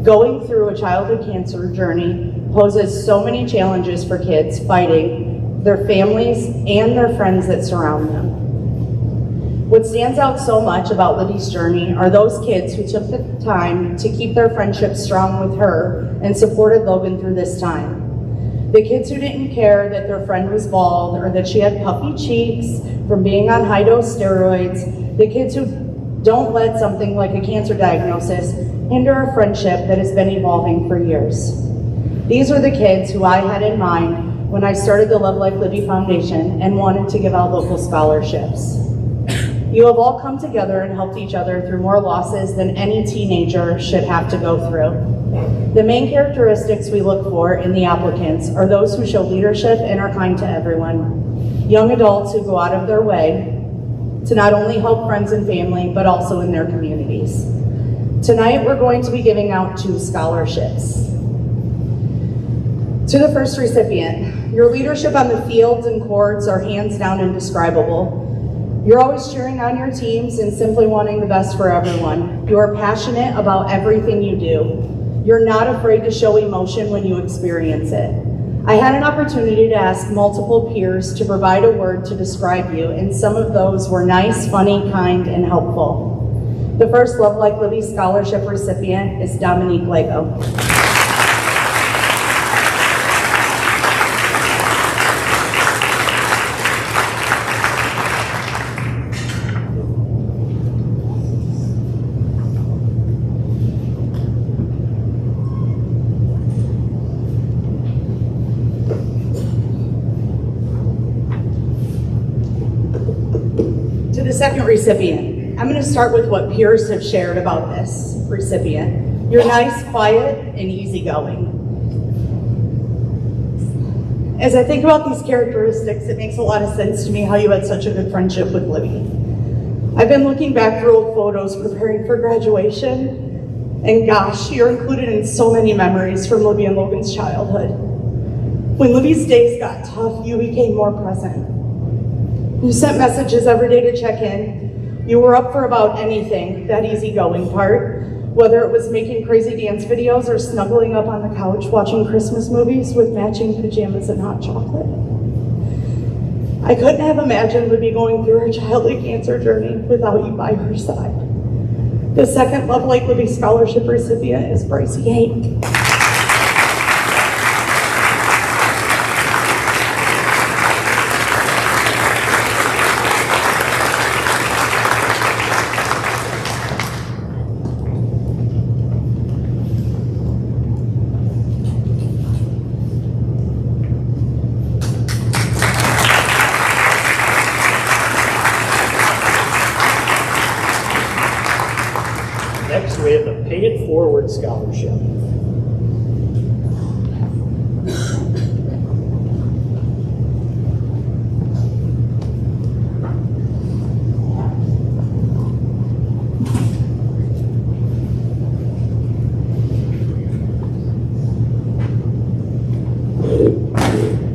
Going through a childhood cancer journey poses so many challenges for kids fighting their families and their friends that surround them. What stands out so much about Libby's journey are those kids who took the time to keep their friendship strong with her and supported Logan through this time. The kids who didn't care that their friend was bald or that she had puffy cheeks from being on high-dose steroids. The kids who don't let something like a cancer diagnosis hinder a friendship that has been evolving for years. These are the kids who I had in mind when I started the Love Like Libby Foundation and wanted to give out local scholarships. You have all come together and helped each other through more losses than any teenager should have to go through. The main characteristics we look for in the applicants are those who show leadership and are kind to everyone. Young adults who go out of their way to not only help friends and family, but also in their communities. Tonight, we're going to be giving out 2 scholarships. To the first recipient, your leadership on the fields and courts are hands down indescribable. You're always cheering on your teams and simply wanting the best for everyone. You are passionate about everything you do. You're not afraid to show emotion when you experience it. I had an opportunity to ask multiple peers to provide a word to describe you, and some of those were nice, funny, kind, and helpful. The first Love Like Libby Scholarship recipient is Dominique Lego. To the second recipient, I'm going to start with what peers have shared about this recipient. You're nice, quiet, and easygoing. As I think about these characteristics, it makes a lot of sense to me how you had such a good friendship with Libby. I've been looking back through old photos preparing for graduation, and gosh, you're included in so many memories from Libby and Logan's childhood. When Libby's days got tough, you became more present. You sent messages every day to check in. You were up for about anything, that easygoing part, whether it was making crazy dance videos or snuggling up on the couch watching Christmas movies with matching pajamas and hot chocolate. I couldn't have imagined Libby going through her childhood cancer journey without you by her side. The second Love Like Libby Scholarship recipient is Brycey Hank. Next, we have the Pay It Forward Scholarship.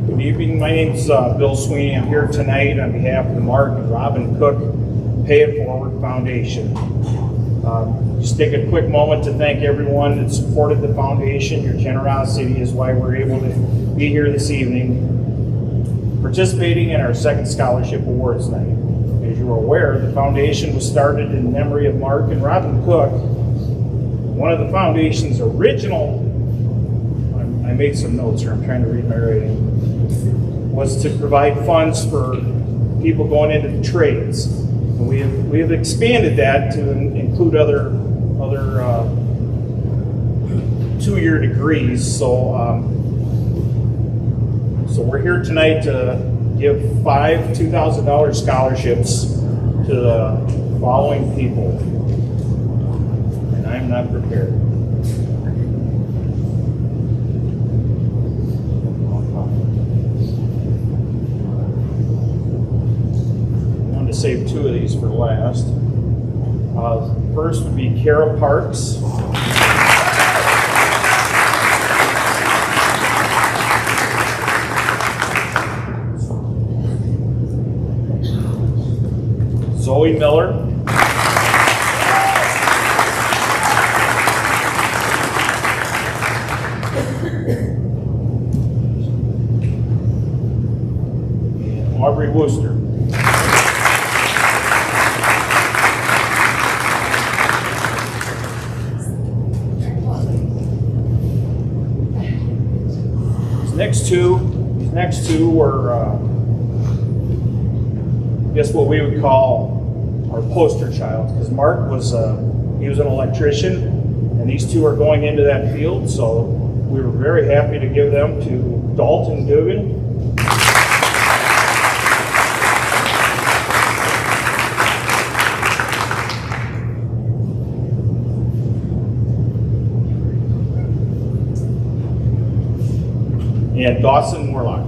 Good evening. My name's Bill Sweeney. I'm here tonight on behalf of the Mark and Robin Cook Pay It Forward Foundation. Just take a quick moment to thank everyone that supported the foundation. Your generosity is why we're able to be here this evening, participating in our second scholarship awards night. As you are aware, the foundation was started in memory of Mark and Robin Cook. One of the foundation's original, I made some notes here, I'm trying to read my writing, was to provide funds for people going into the trades. And we have expanded that to include other two-year degrees. So we're here tonight to give 5 $2,000 scholarships to the following people. And I'm not prepared. I wanted to save 2 of these for last. First would be Kara Parks. Zoe Miller. And Aubrey Wooster. These next two were, I guess what we would call our poster child, because Mark was, he was an electrician, and these two are going into that field, so we were very happy to give them to Dalton Dugan. And Dawson Warlock.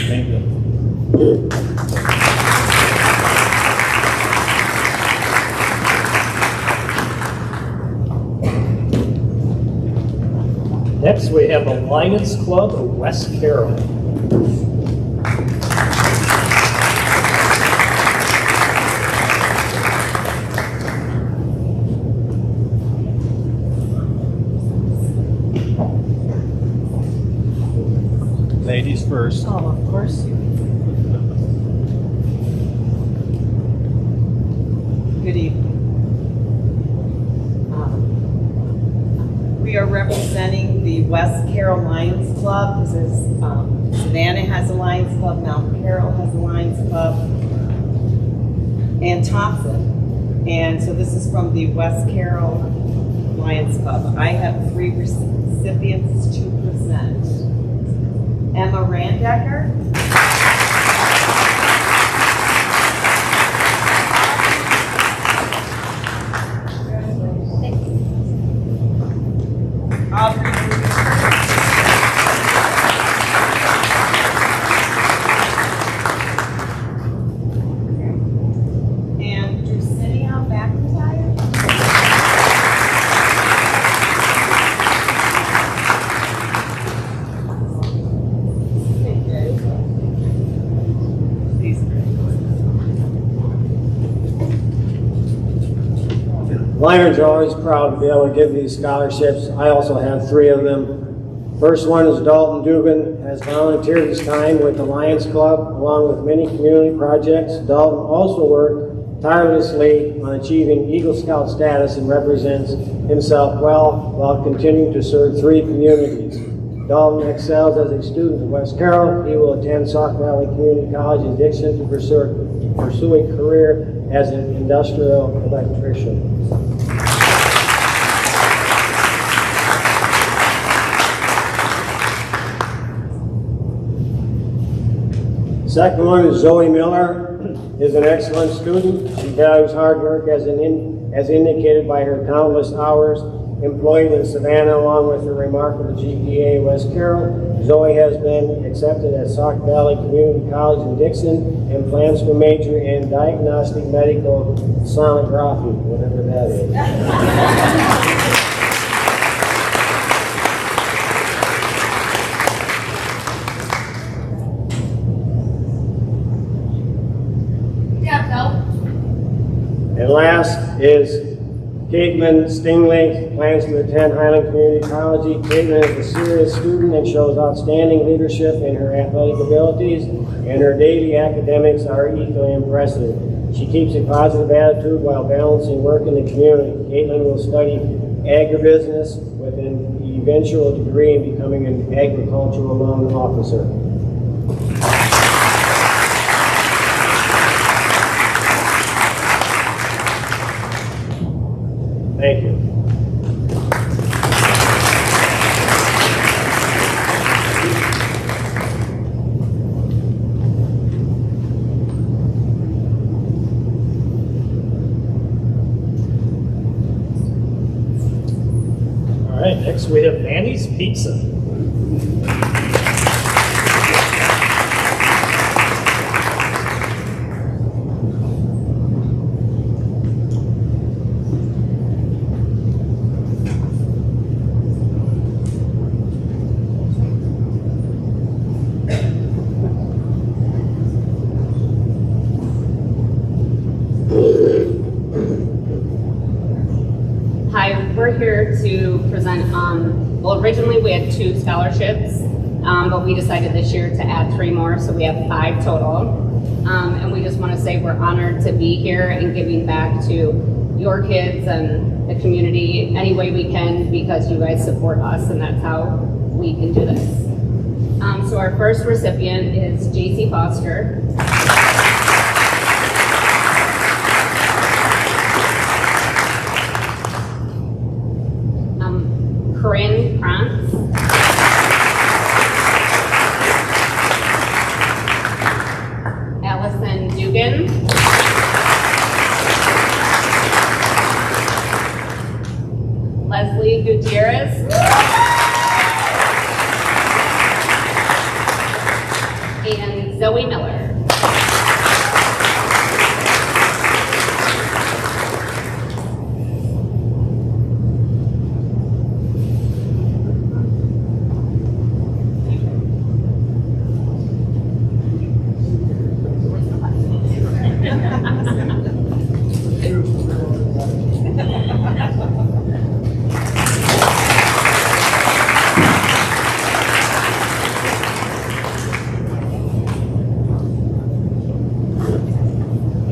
Thank you. Next, we have the Lions Club of West Carroll. Ladies first. Oh, of course. Good evening. We are representing the West Carroll Lions Club. This is Savannah has a Lions Club, Mount Carroll has a Lions Club, and Thompson. And so this is from the West Carroll Lions Club. I have 3 recipients to present. Emma Randecker. And Drusinia McIntyre. Lions are always proud to be able to give these scholarships. I also have 3 of them. First one is Dalton Dugan, has volunteered his time with the Lions Club along with many community projects. Dalton also worked tirelessly on achieving Eagle Scout status and represents himself well while continuing to serve 3 communities. Dalton excels as a student at West Carroll. He will attend Sauk Valley Community College in Dixon to pursue a career as an industrial electrician. Second one is Zoe Miller, is an excellent student. She values hard work as indicated by her countless hours employed in Savannah along with her remarkable GPA at West Carroll. Zoe has been accepted at Sauk Valley Community College in Dixon and plans to major in diagnostic medical sonography, whatever that is. And last is Caitlin Stingley, plans to attend Highland Community College. Caitlin is a serious student and shows outstanding leadership in her athletic abilities, and her daily academics are equally impressive. She keeps a positive attitude while balancing work in the community. Caitlin will study agribusiness with an eventual degree in becoming an agricultural loan officer. Thank you. All right, next we have Manny's Pizza. We're here to present, well, originally we had 2 scholarships, but we decided this year to add 3 more, so we have 5 total. And we just want to say we're honored to be here and giving back to your kids and the community any way we can because you guys support us and that's how we can do this. So our first recipient is JC Foster. Corinne Krantz. Allison Dugan. Leslie Gutierrez. And Zoe Miller.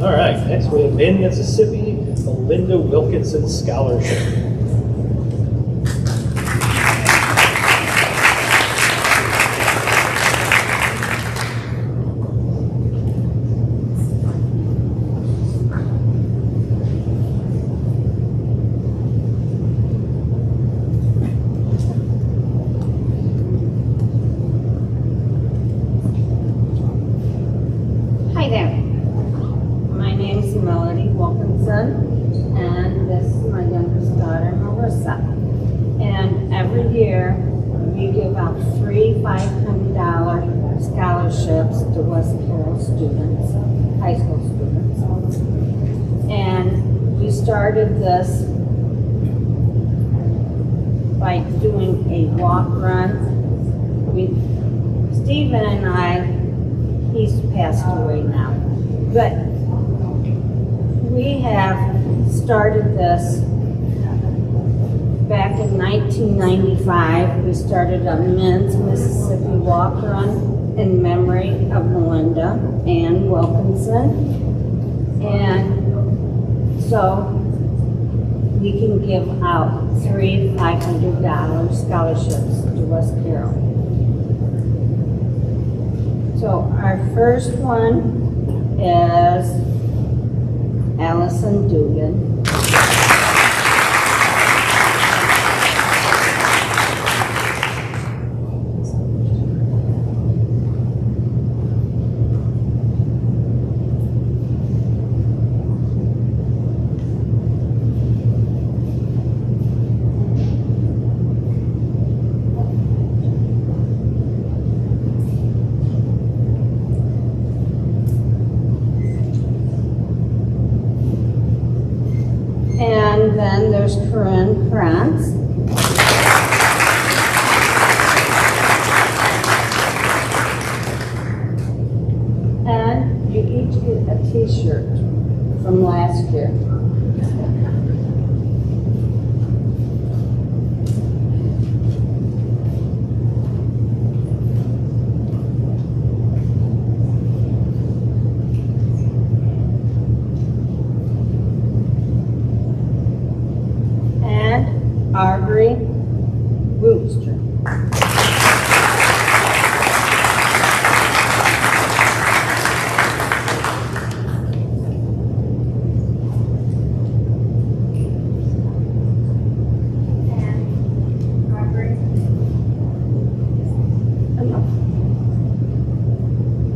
All right, next we have in Mississippi, the Linda Wilkinson Scholarship. Okay. My name's Melody Wilkinson, and this is my youngest daughter, Marissa. And every year, we give out 3 $500 scholarships to West Carroll students, high school students. And we started this by doing a walk run. Stephen and I, he's passed away now, but we have started this back in 1995. We started a men's Mississippi walk run in memory of Melinda Ann Wilkinson. And so we can give out 3 $500 scholarships to West Carroll. So our first one is Allison Dugan. And then there's Corinne Krantz. And you each get a t-shirt from last year. Aubrey Wooster.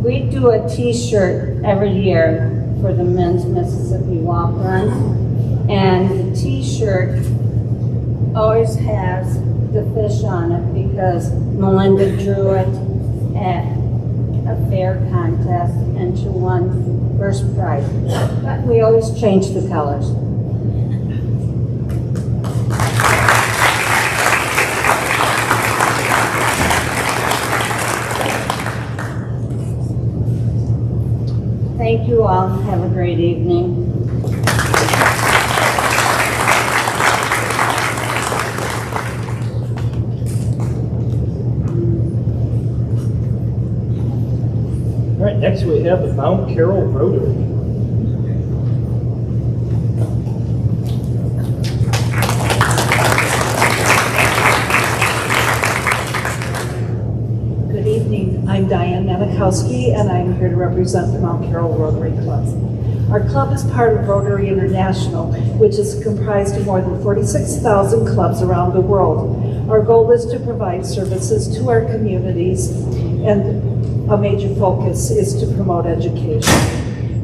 We do a t-shirt every year for the men's Mississippi Walk Run, and the t-shirt always has the fish on it because Melinda drew it at a fair contest and she won first prize. But we always change the colors. Thank you all. Have a great evening. All right, next we have the Mount Carroll Rotary. Good evening. I'm Diane Manikowski, and I'm here to represent the Mount Carroll Rotary Club. Our club is part of Rotary International, which is comprised of more than 46,000 clubs around the world. Our goal is to provide services to our communities, and a major focus is to promote education.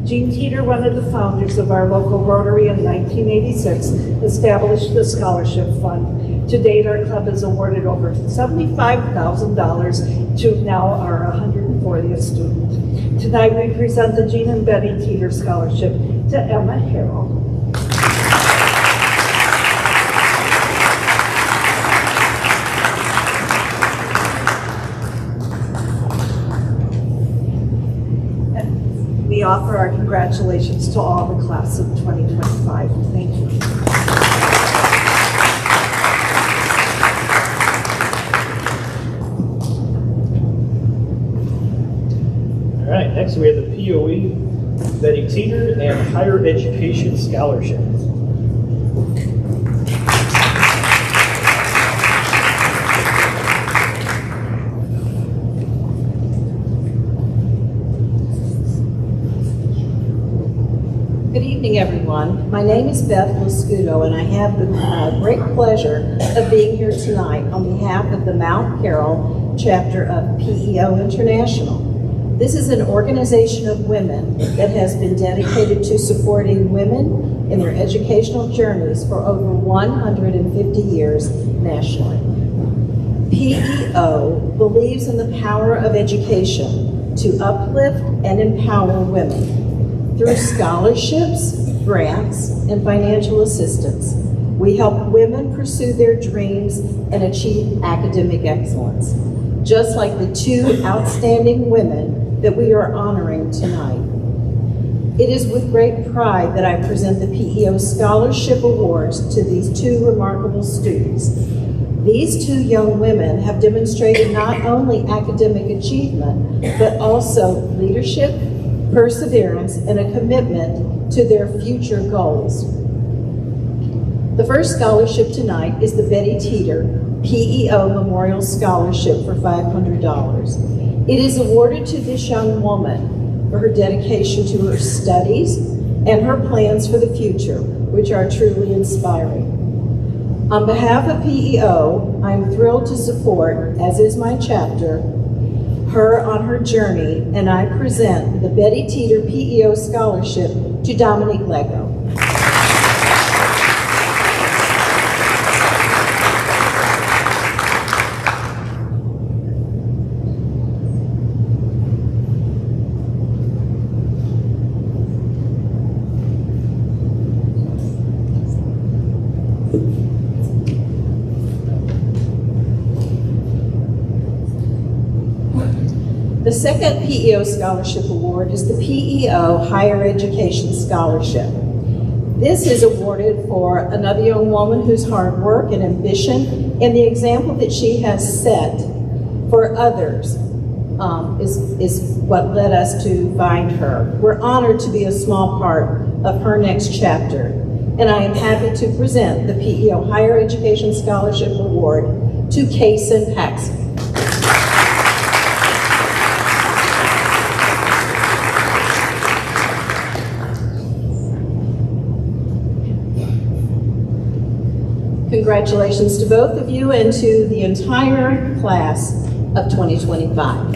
Jean Teeter, one of the founders of our local Rotary in 1986, established the Scholarship Fund. To date, our club has awarded over $75,000 to now our 140th student. Tonight, we present the Jean and Betty Teeter Scholarship to Emma Harrell. We offer our congratulations to all the class of 2025. Thank you. All right, next we have the POE Betty Teeter and Higher Education Scholarship. Good evening, everyone. My name is Beth Lascuto, and I have the great pleasure of being here tonight on behalf of the Mount Carroll chapter of PEO International. This is an organization of women that has been dedicated to supporting women in their educational journeys for over 150 years nationally. PEO believes in the power of education to uplift and empower women. Through scholarships, grants, and financial assistance, we help women pursue their dreams and achieve academic excellence, just like the two outstanding women that we are honoring tonight. It is with great pride that I present the PEO Scholarship Awards to these two remarkable students. These two young women have demonstrated not only academic achievement, but also leadership, perseverance, and a commitment to their future goals. The first scholarship tonight is the Betty Teeter PEO Memorial Scholarship for $500. It is awarded to this young woman for her dedication to her studies and her plans for the future, which are truly inspiring. On behalf of PEO, I'm thrilled to support, as is my chapter, her on her journey, and I present the Betty Teeter PEO Scholarship to Dominique Lego. The second PEO Scholarship Award is the PEO Higher Education Scholarship. This is awarded for another young woman whose hard work and ambition and the example that she has set for others is what led us to find her. We're honored to be a small part of her next chapter, and I am happy to present the PEO Higher Education Scholarship Award to Kaysen Paxson. Congratulations to both of you and to the entire class of 2025.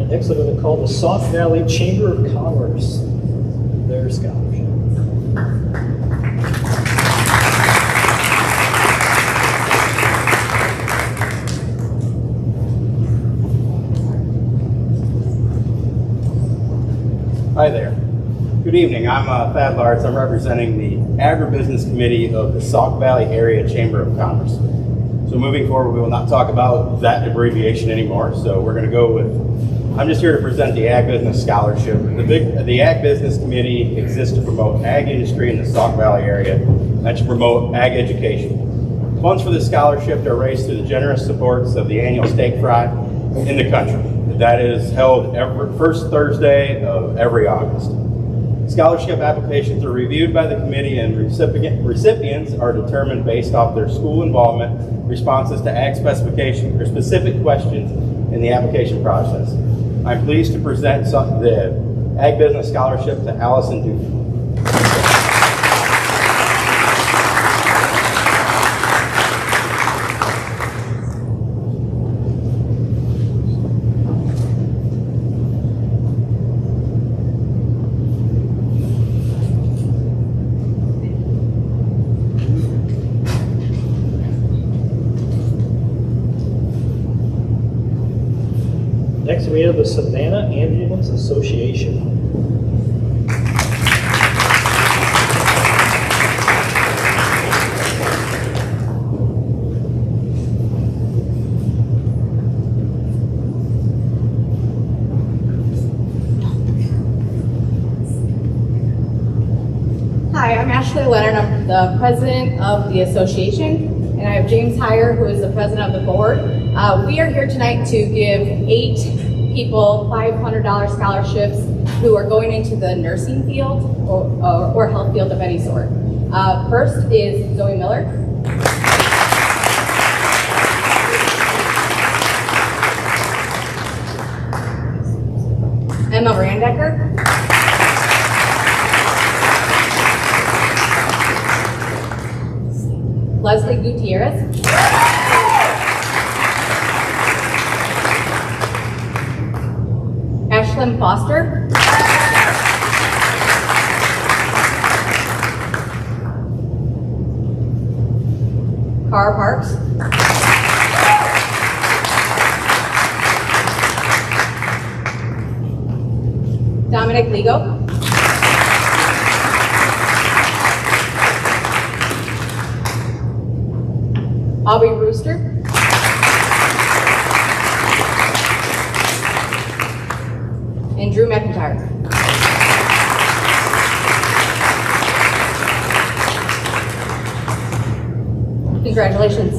Next, I'm going to call the Sauk Valley Chamber of Commerce, their scholarship. Hi there. Good evening. I'm Thad Lartz. I'm representing the Agribusiness Committee of the Sauk Valley Area Chamber of Commerce. So moving forward, we will not talk about that abbreviation anymore. So we're going to go with, I'm just here to present the Ag Business Scholarship. The Ag Business Committee exists to promote ag industry in the Sauk Valley area and to promote ag education. Funds for this scholarship are raised through the generous supports of the annual steak fry in the country. That is held every first Thursday of every August. Scholarship applications are reviewed by the committee and recipients are determined based off their school involvement, responses to ag specification, or specific questions in the application process. I'm pleased to present the Ag Business Scholarship to Allison Duke. Next, we have the Savannah Ambulance Association. Hi, I'm Ashley Leonard. I'm the president of the association, and I have James Heyer, who is the president of the board. We are here tonight to give 8 people $500 scholarships who are going into the nursing field or health field of any sort. First is Zoe Miller. Emma Randecker. Leslie Gutierrez. Ashlyn Foster. Carr Parks. Dominic Ligo. Aubrey Rooster. And Drew McIntyre. Congratulations.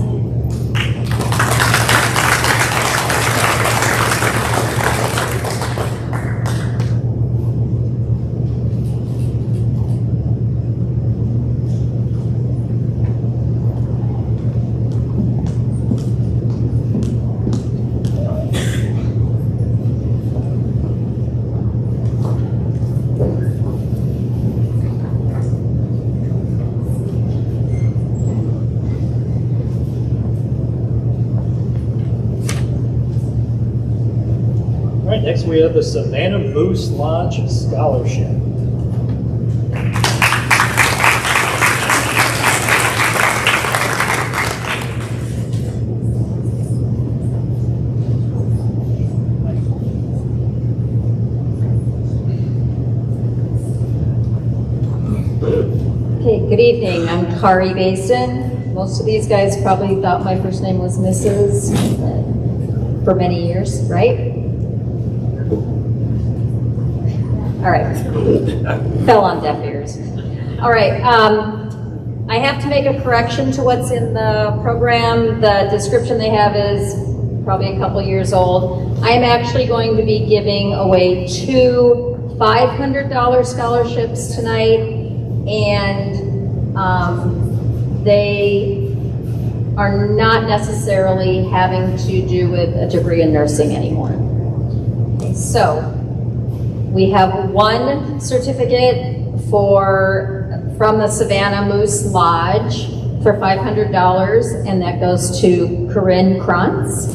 All right, next we have the Savannah Moose Lodge Scholarship. Okay, good evening. I'm Kari Basin. Most of these guys probably thought my first name was Mrs. for many years, right? All right, fell on deaf ears. All right, I have to make a correction to what's in the program. The description they have is probably a couple years old. I am actually going to be giving away 2 $500 scholarships tonight, and they are not necessarily having to do with a degree in nursing anymore. So, we have one certificate from the Savannah Moose Lodge for $500, and that goes to Corinne Krantz.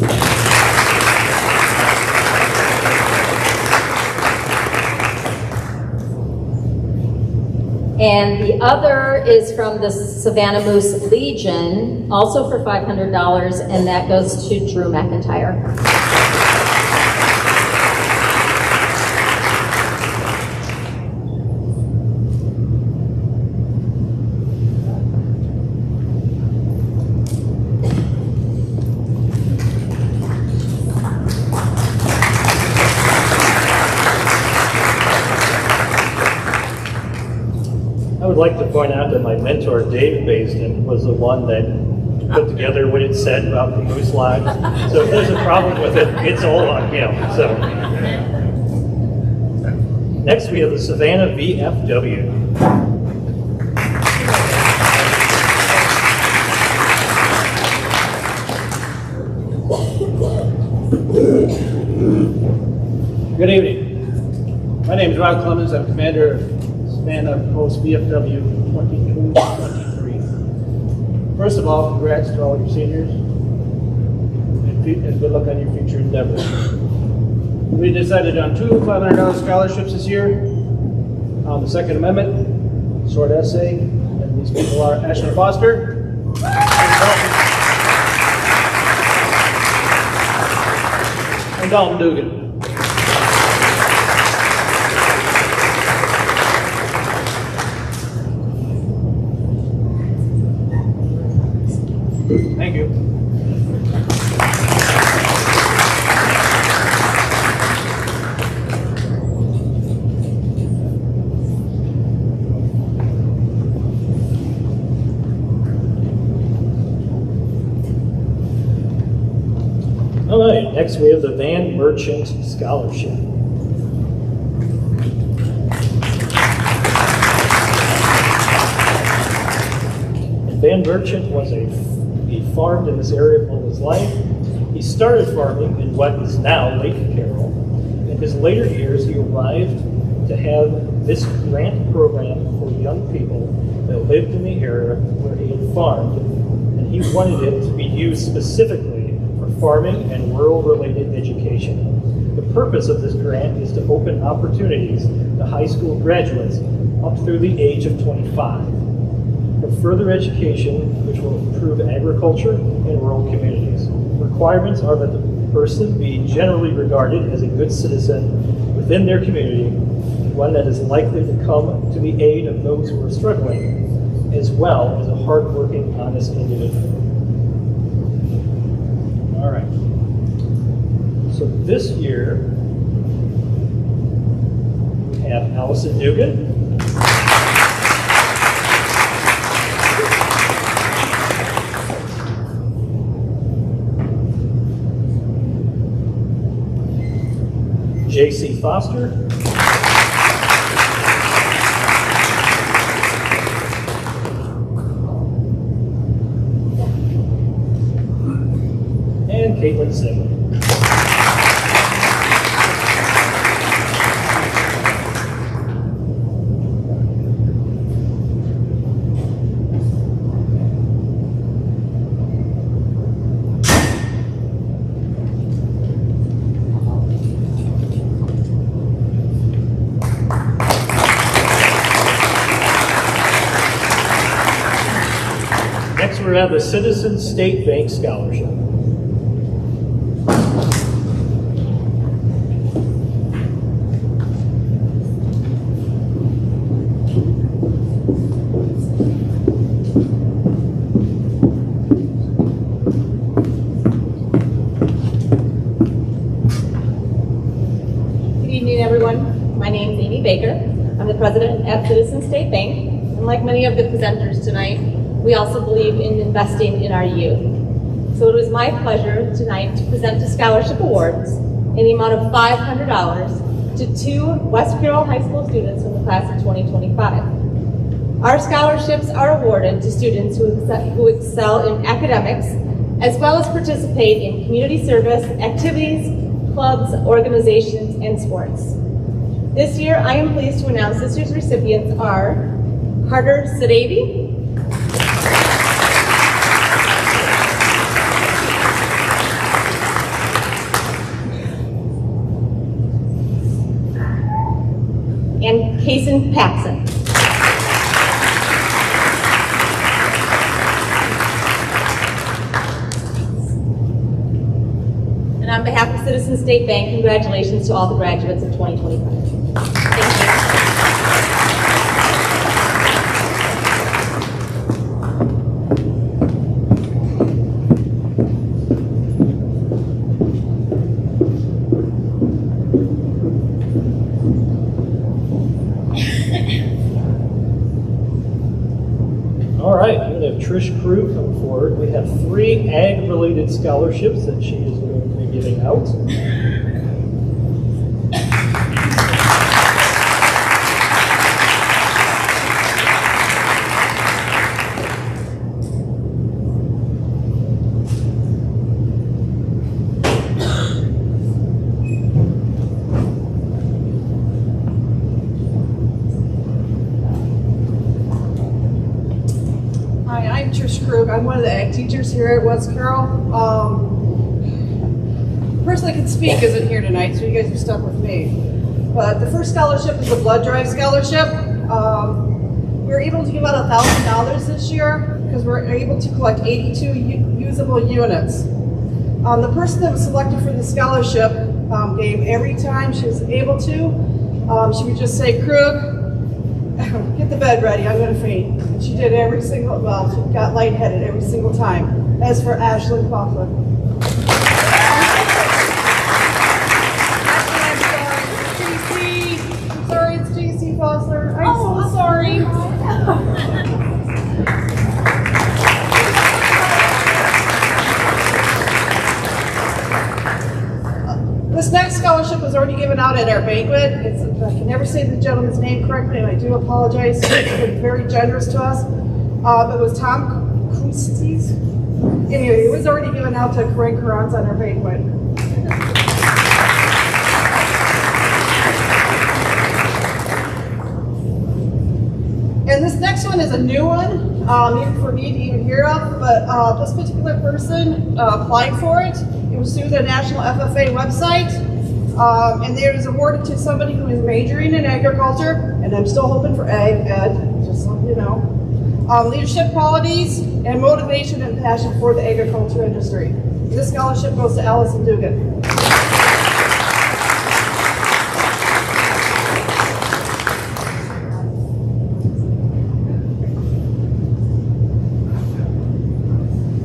And the other is from the Savannah Moose Legion, also for $500, and that goes to Drew McIntyre. I would like to point out that my mentor, Dave Baston, was the one that put together what it said about the Moose Lodge. So if there's a problem with it, it's all on him. So next we have the Savannah VFW. Good evening. My name is Ron Clemens. I'm commander of Savannah Post VFW 2023. First of all, congrats to all your seniors and good luck on your future endeavors. We decided on 2 $500 scholarships this year on the Second Amendment, short essay, and these people are Ashlyn Foster, and Dalton Dugan. Thank you. All right, next we have the Van Merchant Scholarship. Van Merchant he farmed in this area all his life. He started farming in what is now Lake Carroll. In his later years, he arrived to have this grant program for young people that lived in the area where he had farmed he wanted it to be used specifically for farming and rural-related education. The purpose of this grant is to open opportunities to high school graduates up through the age of 25 for further education, which will improve agriculture in rural communities. Requirements are that the person be generally regarded as a good citizen within their community, one that is likely to come to the aid of those who are struggling, as well as a hardworking, honest individual. All right. So this year, we have Allison Dugan. J.C. Foster. And Caitlin Sim. Next, we have the Citizen State Bank Scholarship. Good evening, everyone. My name is Amy Baker. I'm the president at Citizen State Bank. And like many of the presenters tonight, we also believe in investing in our youth. So it was my pleasure tonight to present the scholarship awards in the amount of $500 to 2 West Carroll High School students from the class of 2025. Our scholarships are awarded to students who excel in academics, as well as participate in community service, activities, clubs, organizations, and sports. This year, I am pleased to announce this year's recipients are Carter Sadavi, and Kason Paxson. And on behalf of Citizen State Bank, congratulations to all the graduates of 2025. Thank you. All right, I'm going to have Trish Crew come forward. We have 3 ag-related scholarships that she is going to be giving out. Hi, I'm Trish Krug. I'm one of the ag teachers here at West Carroll. The person that can speak isn't here tonight, so you guys are stuck with me. But the first scholarship is the blood drive scholarship. We were able to give out $1,000 this year because we're able to collect 82 usable units. The person that was selected for the scholarship gave every time she was able to. She would just say, Krug, get the bed ready, I'm gonna faint. And she did every single, well, she got lightheaded every single time. As for Ashlyn Coughlin. I'm sorry, it's JC Foster. I'm so sorry. This next scholarship was already given out at our banquet. I can never say the gentleman's name correctly, and I do apologize. He's been very generous to us. It was Tom Kustis. Anyway, it was already given out to Corinne Carrons on our banquet. And this next one is a new one, even for me to even hear of, but this particular person applied for it. It was through the National FFA website, and it was awarded to somebody who is majoring in agriculture, and I'm still hoping for ag ed, just so you know. Leadership qualities and motivation and passion for the agriculture industry. This scholarship goes to Allison Dugan.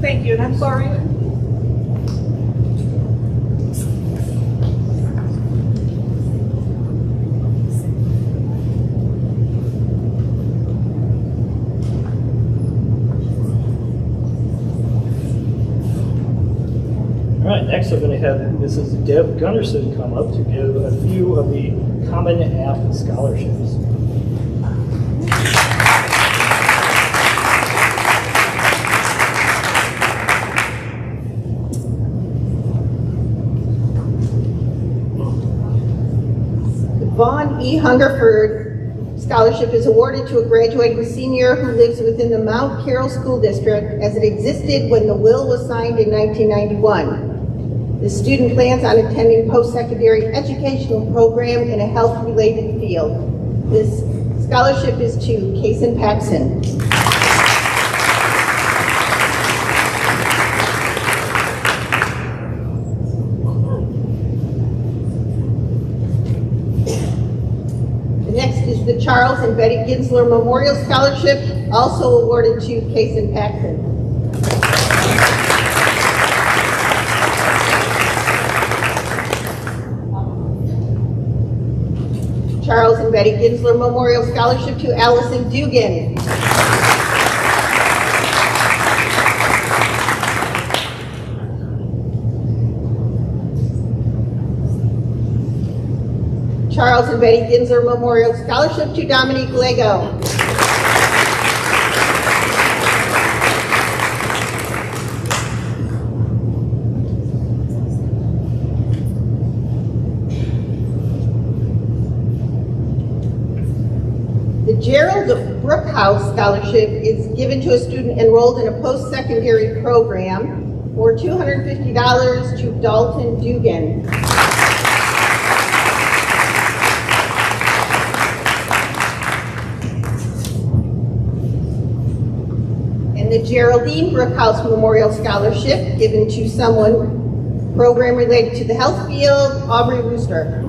Thank you, and I'm sorry. All right, next I'm going to have Mrs. Deb Gunderson come up to give a few of the Common App scholarships. Vaughn E. Hungerford Scholarship is awarded to a graduating senior who lives within the Mount Carroll School District as it existed when the will was signed in 1991. The student plans on attending post-secondary educational program in a health-related field. This scholarship is to Kason Paxson. Next is the Charles and Betty Ginsler Memorial Scholarship, also awarded to Kason Paxson. Charles and Betty Ginsler Memorial Scholarship to Allison Dugan. Charles and Betty Ginsler Memorial Scholarship to Dominique Lego. The Gerald Brookhouse Scholarship is given to a student enrolled in a post-secondary program for $250 to Dalton Dugan. And the Geraldine Brookhouse Memorial Scholarship given to someone program related to the health field, Aubrey Rooster.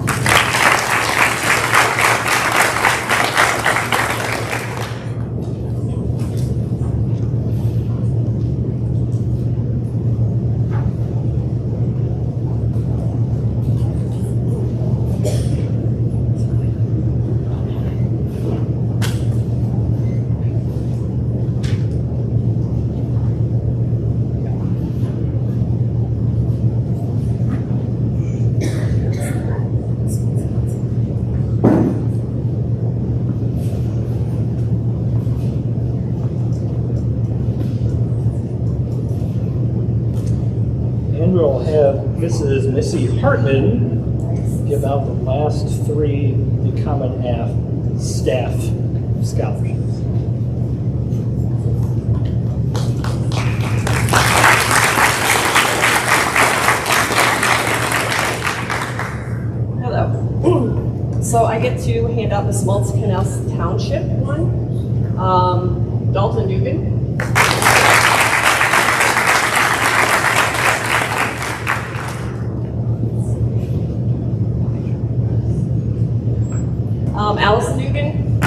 And we'll have Mrs. Missy Hartman give out the last three the Common App staff scholarships. Hello. So I get to hand out the Smoltz Canal Township one. Dalton Dugan. Allison Dugan.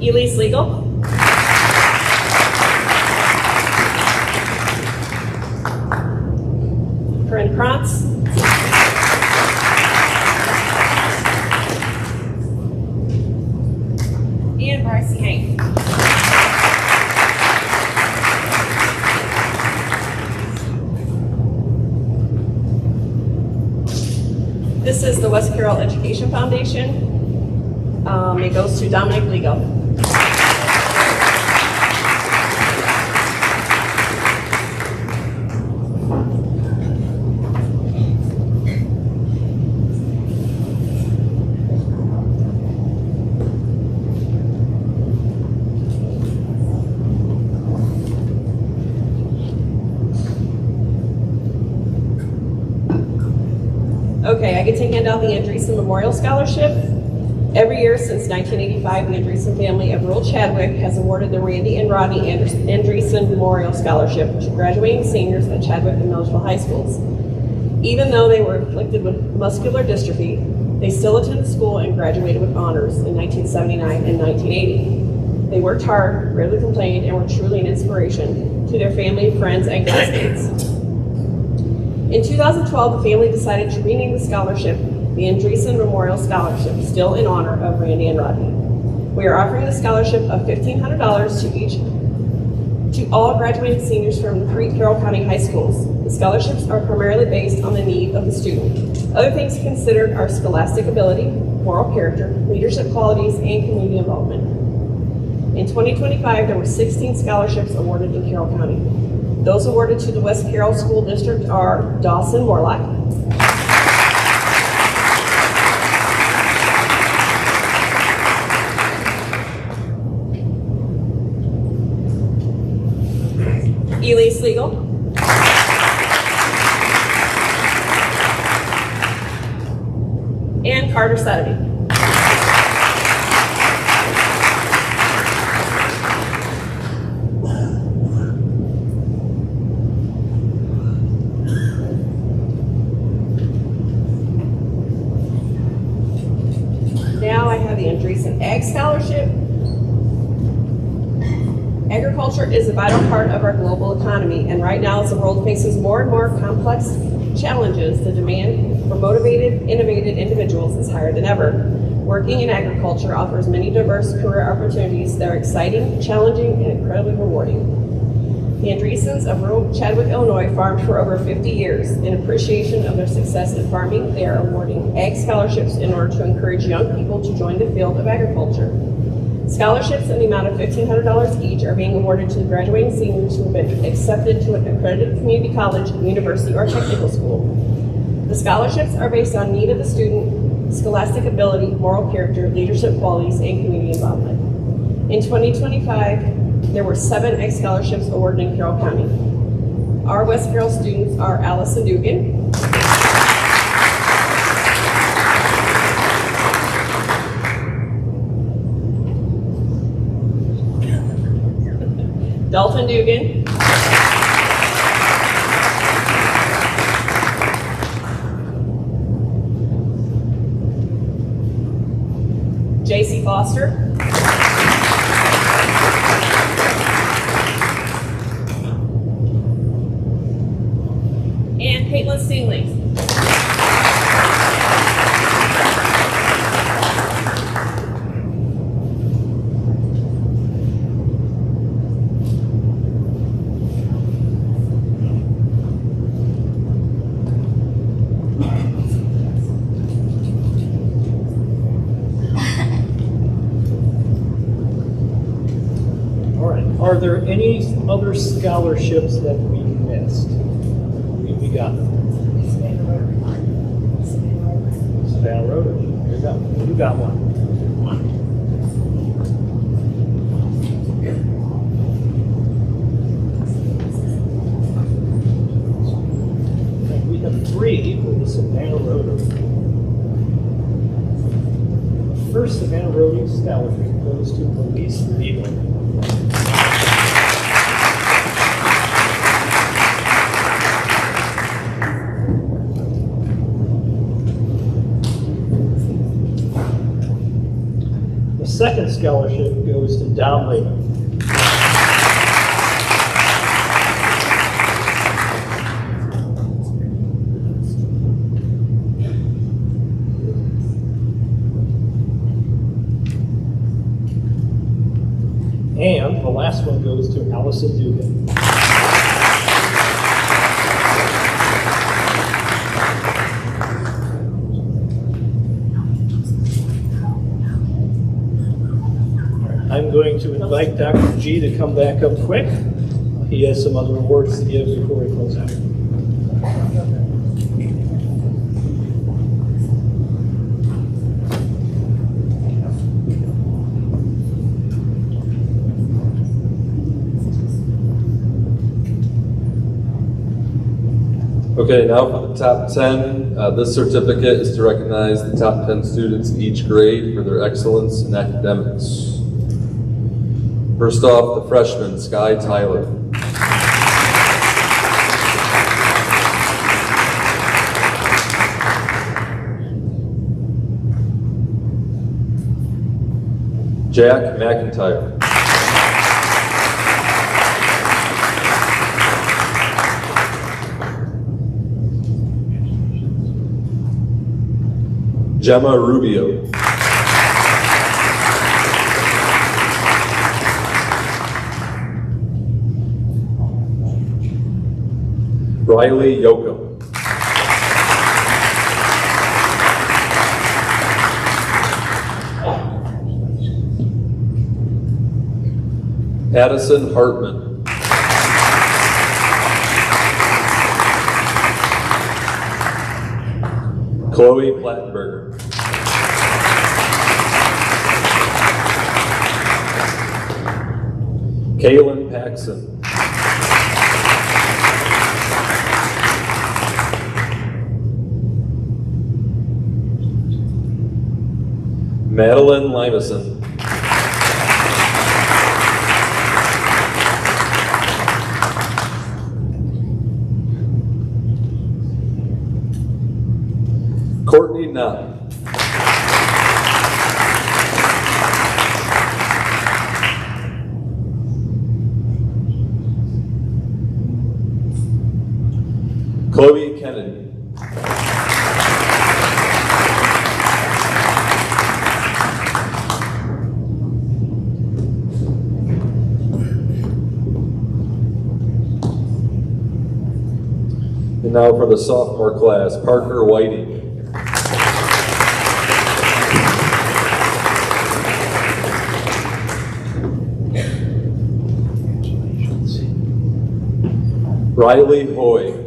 Elise Legal. Corinne Krantz. And Bryce Hank. This is the West Carroll Education Foundation. It goes to Dominic Lego. to hand out the Andreessen Memorial Scholarship. Every year since 1985, the Andreessen family of rural Chadwick has awarded the Randy and Rodney Andreessen Memorial Scholarship to graduating seniors at Chadwick and Milledgeville High Schools. Even though they were afflicted with muscular dystrophy, they still attended school and graduated with honors in 1979 and 1980. They worked hard, rarely complained, and were truly an inspiration to their family, friends, and classmates. In 2012, the family decided to rename the scholarship the Andreessen Memorial Scholarship, still in honor of Randy and Rodney. We are offering the scholarship of $1,500 to all graduating seniors from 3 Carroll County high schools. The scholarships are primarily based on the need of the student. Other things considered are scholastic ability, moral character, leadership qualities, and community involvement. In 2025, there were 16 scholarships awarded in Carroll County. Those awarded to the West Carroll School District are Dawson Morlock, Elise Legal, and Carter Sutterby. Now I have the Andreessen Ag Scholarship. Agriculture is a vital part of our global economy, and right now as the world faces more and more complex challenges, the demand for motivated, innovative individuals is higher than ever. Working in agriculture offers many diverse career opportunities that are exciting, challenging, and incredibly rewarding. The Andreessens of rural Chadwick, Illinois farmed for over 50 years. In appreciation of their success in farming, they are awarding ag scholarships in order to encourage young people to join the field of agriculture. Scholarships in the amount of $1,500 each are being awarded to the graduating seniors who have been accepted to an accredited community college, university, or technical school. The scholarships are based on need of the student, scholastic ability, moral character, leadership qualities, and community involvement. In 2025, there were 7 ag scholarships awarded in Carroll County. Our West Carroll students are Allison Dugan, Dalton Dugan, JC Foster, and Caitlin Stingley. Are there any other scholarships that we missed? We got Savannah Rotary. Here you go. You got one. We have 3 for the Savannah Rotary. The first Savannah Rotary scholarship goes to Elise Legal. The second scholarship goes to Don Lehman. And the last one goes to Allison Dugan. I'm going to invite Dr. G to come back up quick. He has some other awards to give before we close out. Okay, now for the top 10. This certificate is to recognize the top 10 students in each grade for their excellence in academics. First off, the freshman, Sky Tyler. Jack McIntyre. Gemma Rubio. Riley Yocum. Addison Hartman. Chloe Plattenberger. Kaylin Paxson. Madeline Limason. Courtney Knott. Chloe Kennedy. And now for the sophomore class, Parker Whiting. Riley Hoy.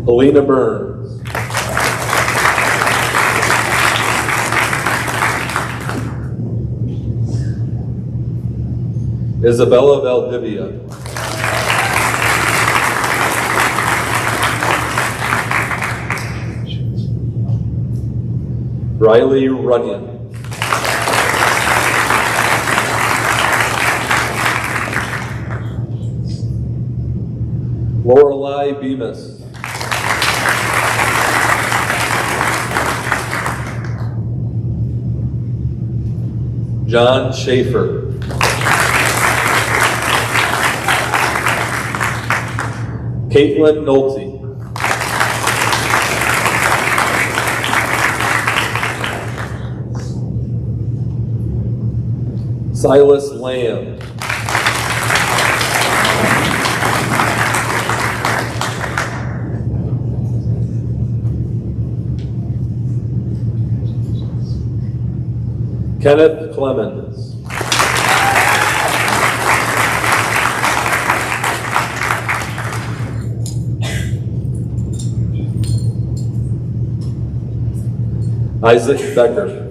Helena Burns. Isabella Valdivia. Riley Runyon. Lorelei Bemis. John Schaefer. Caitlin Nolte. Silas Lamb. Kenneth Clemens. Isaac Becker.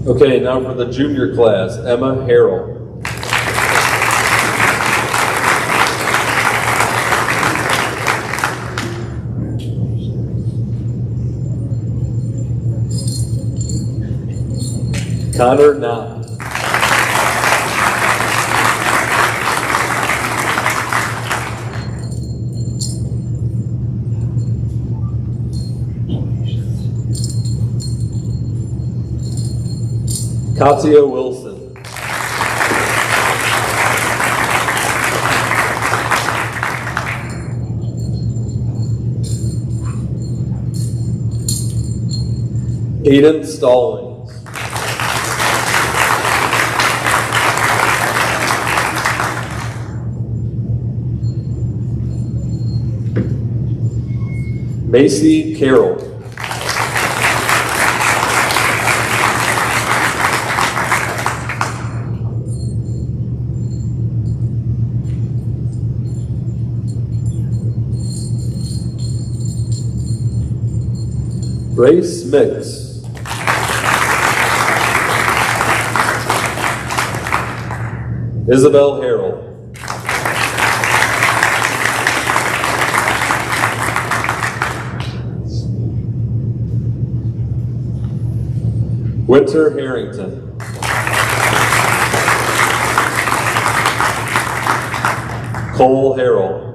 Okay, now for the junior class, Emma Harrell. Connor Knott. Katia Wilson. Aiden Stallings. Macy Carroll. Grace Mix. Isabel Harrell. Winter Harrington. Cole Harrell.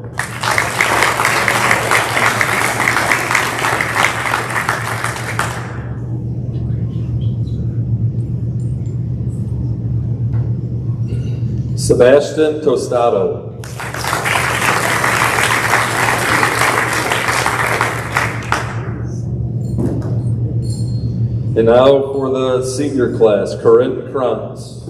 Sebastian Tostado. And now for the senior class, Corinne Kranz.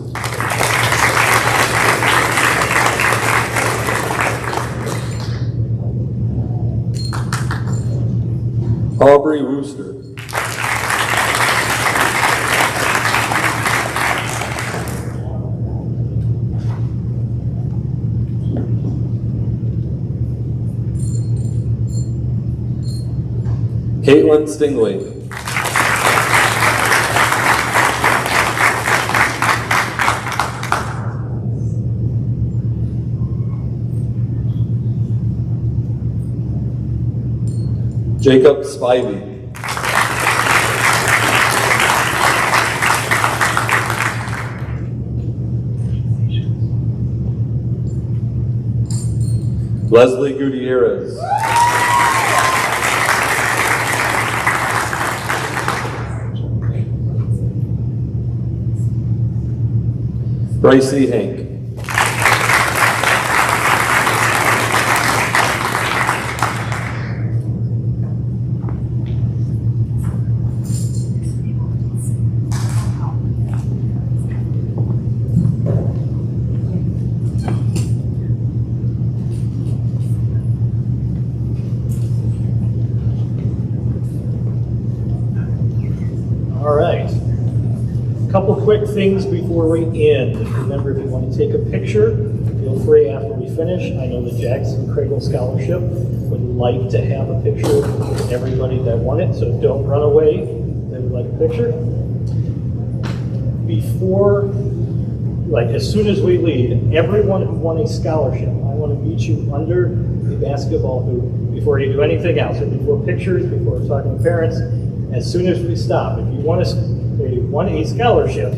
Aubrey Wooster. Caitlin Stingley. Jacob Spivey. Leslie Gutierrez. Brycey Hank. All right. Couple quick things before we end. Remember, if you want to take a picture, feel free after we finish. I know the Jackson Cradle Scholarship would like to have a picture with everybody that won it, so don't run away. They would like a picture. Before, like as soon as we leave, everyone who won a scholarship, I want to meet you under the basketball hoop before you do anything else, or before pictures, before talking to parents. As soon as we stop, if you want a scholarship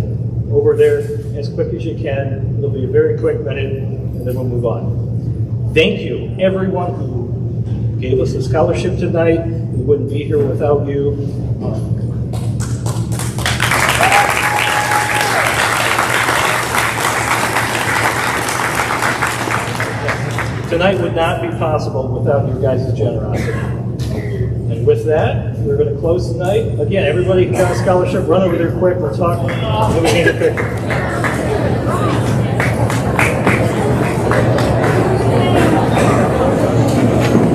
over there as quick as you can, it'll be a very quick minute, and then we'll move on. Thank you, everyone who gave us a scholarship tonight. We wouldn't be here without you. Tonight would not be possible without your guys' generosity. And with that, we're going to close tonight. Again, everybody who got a scholarship, run over there quick. We'll talk. And we need a picture.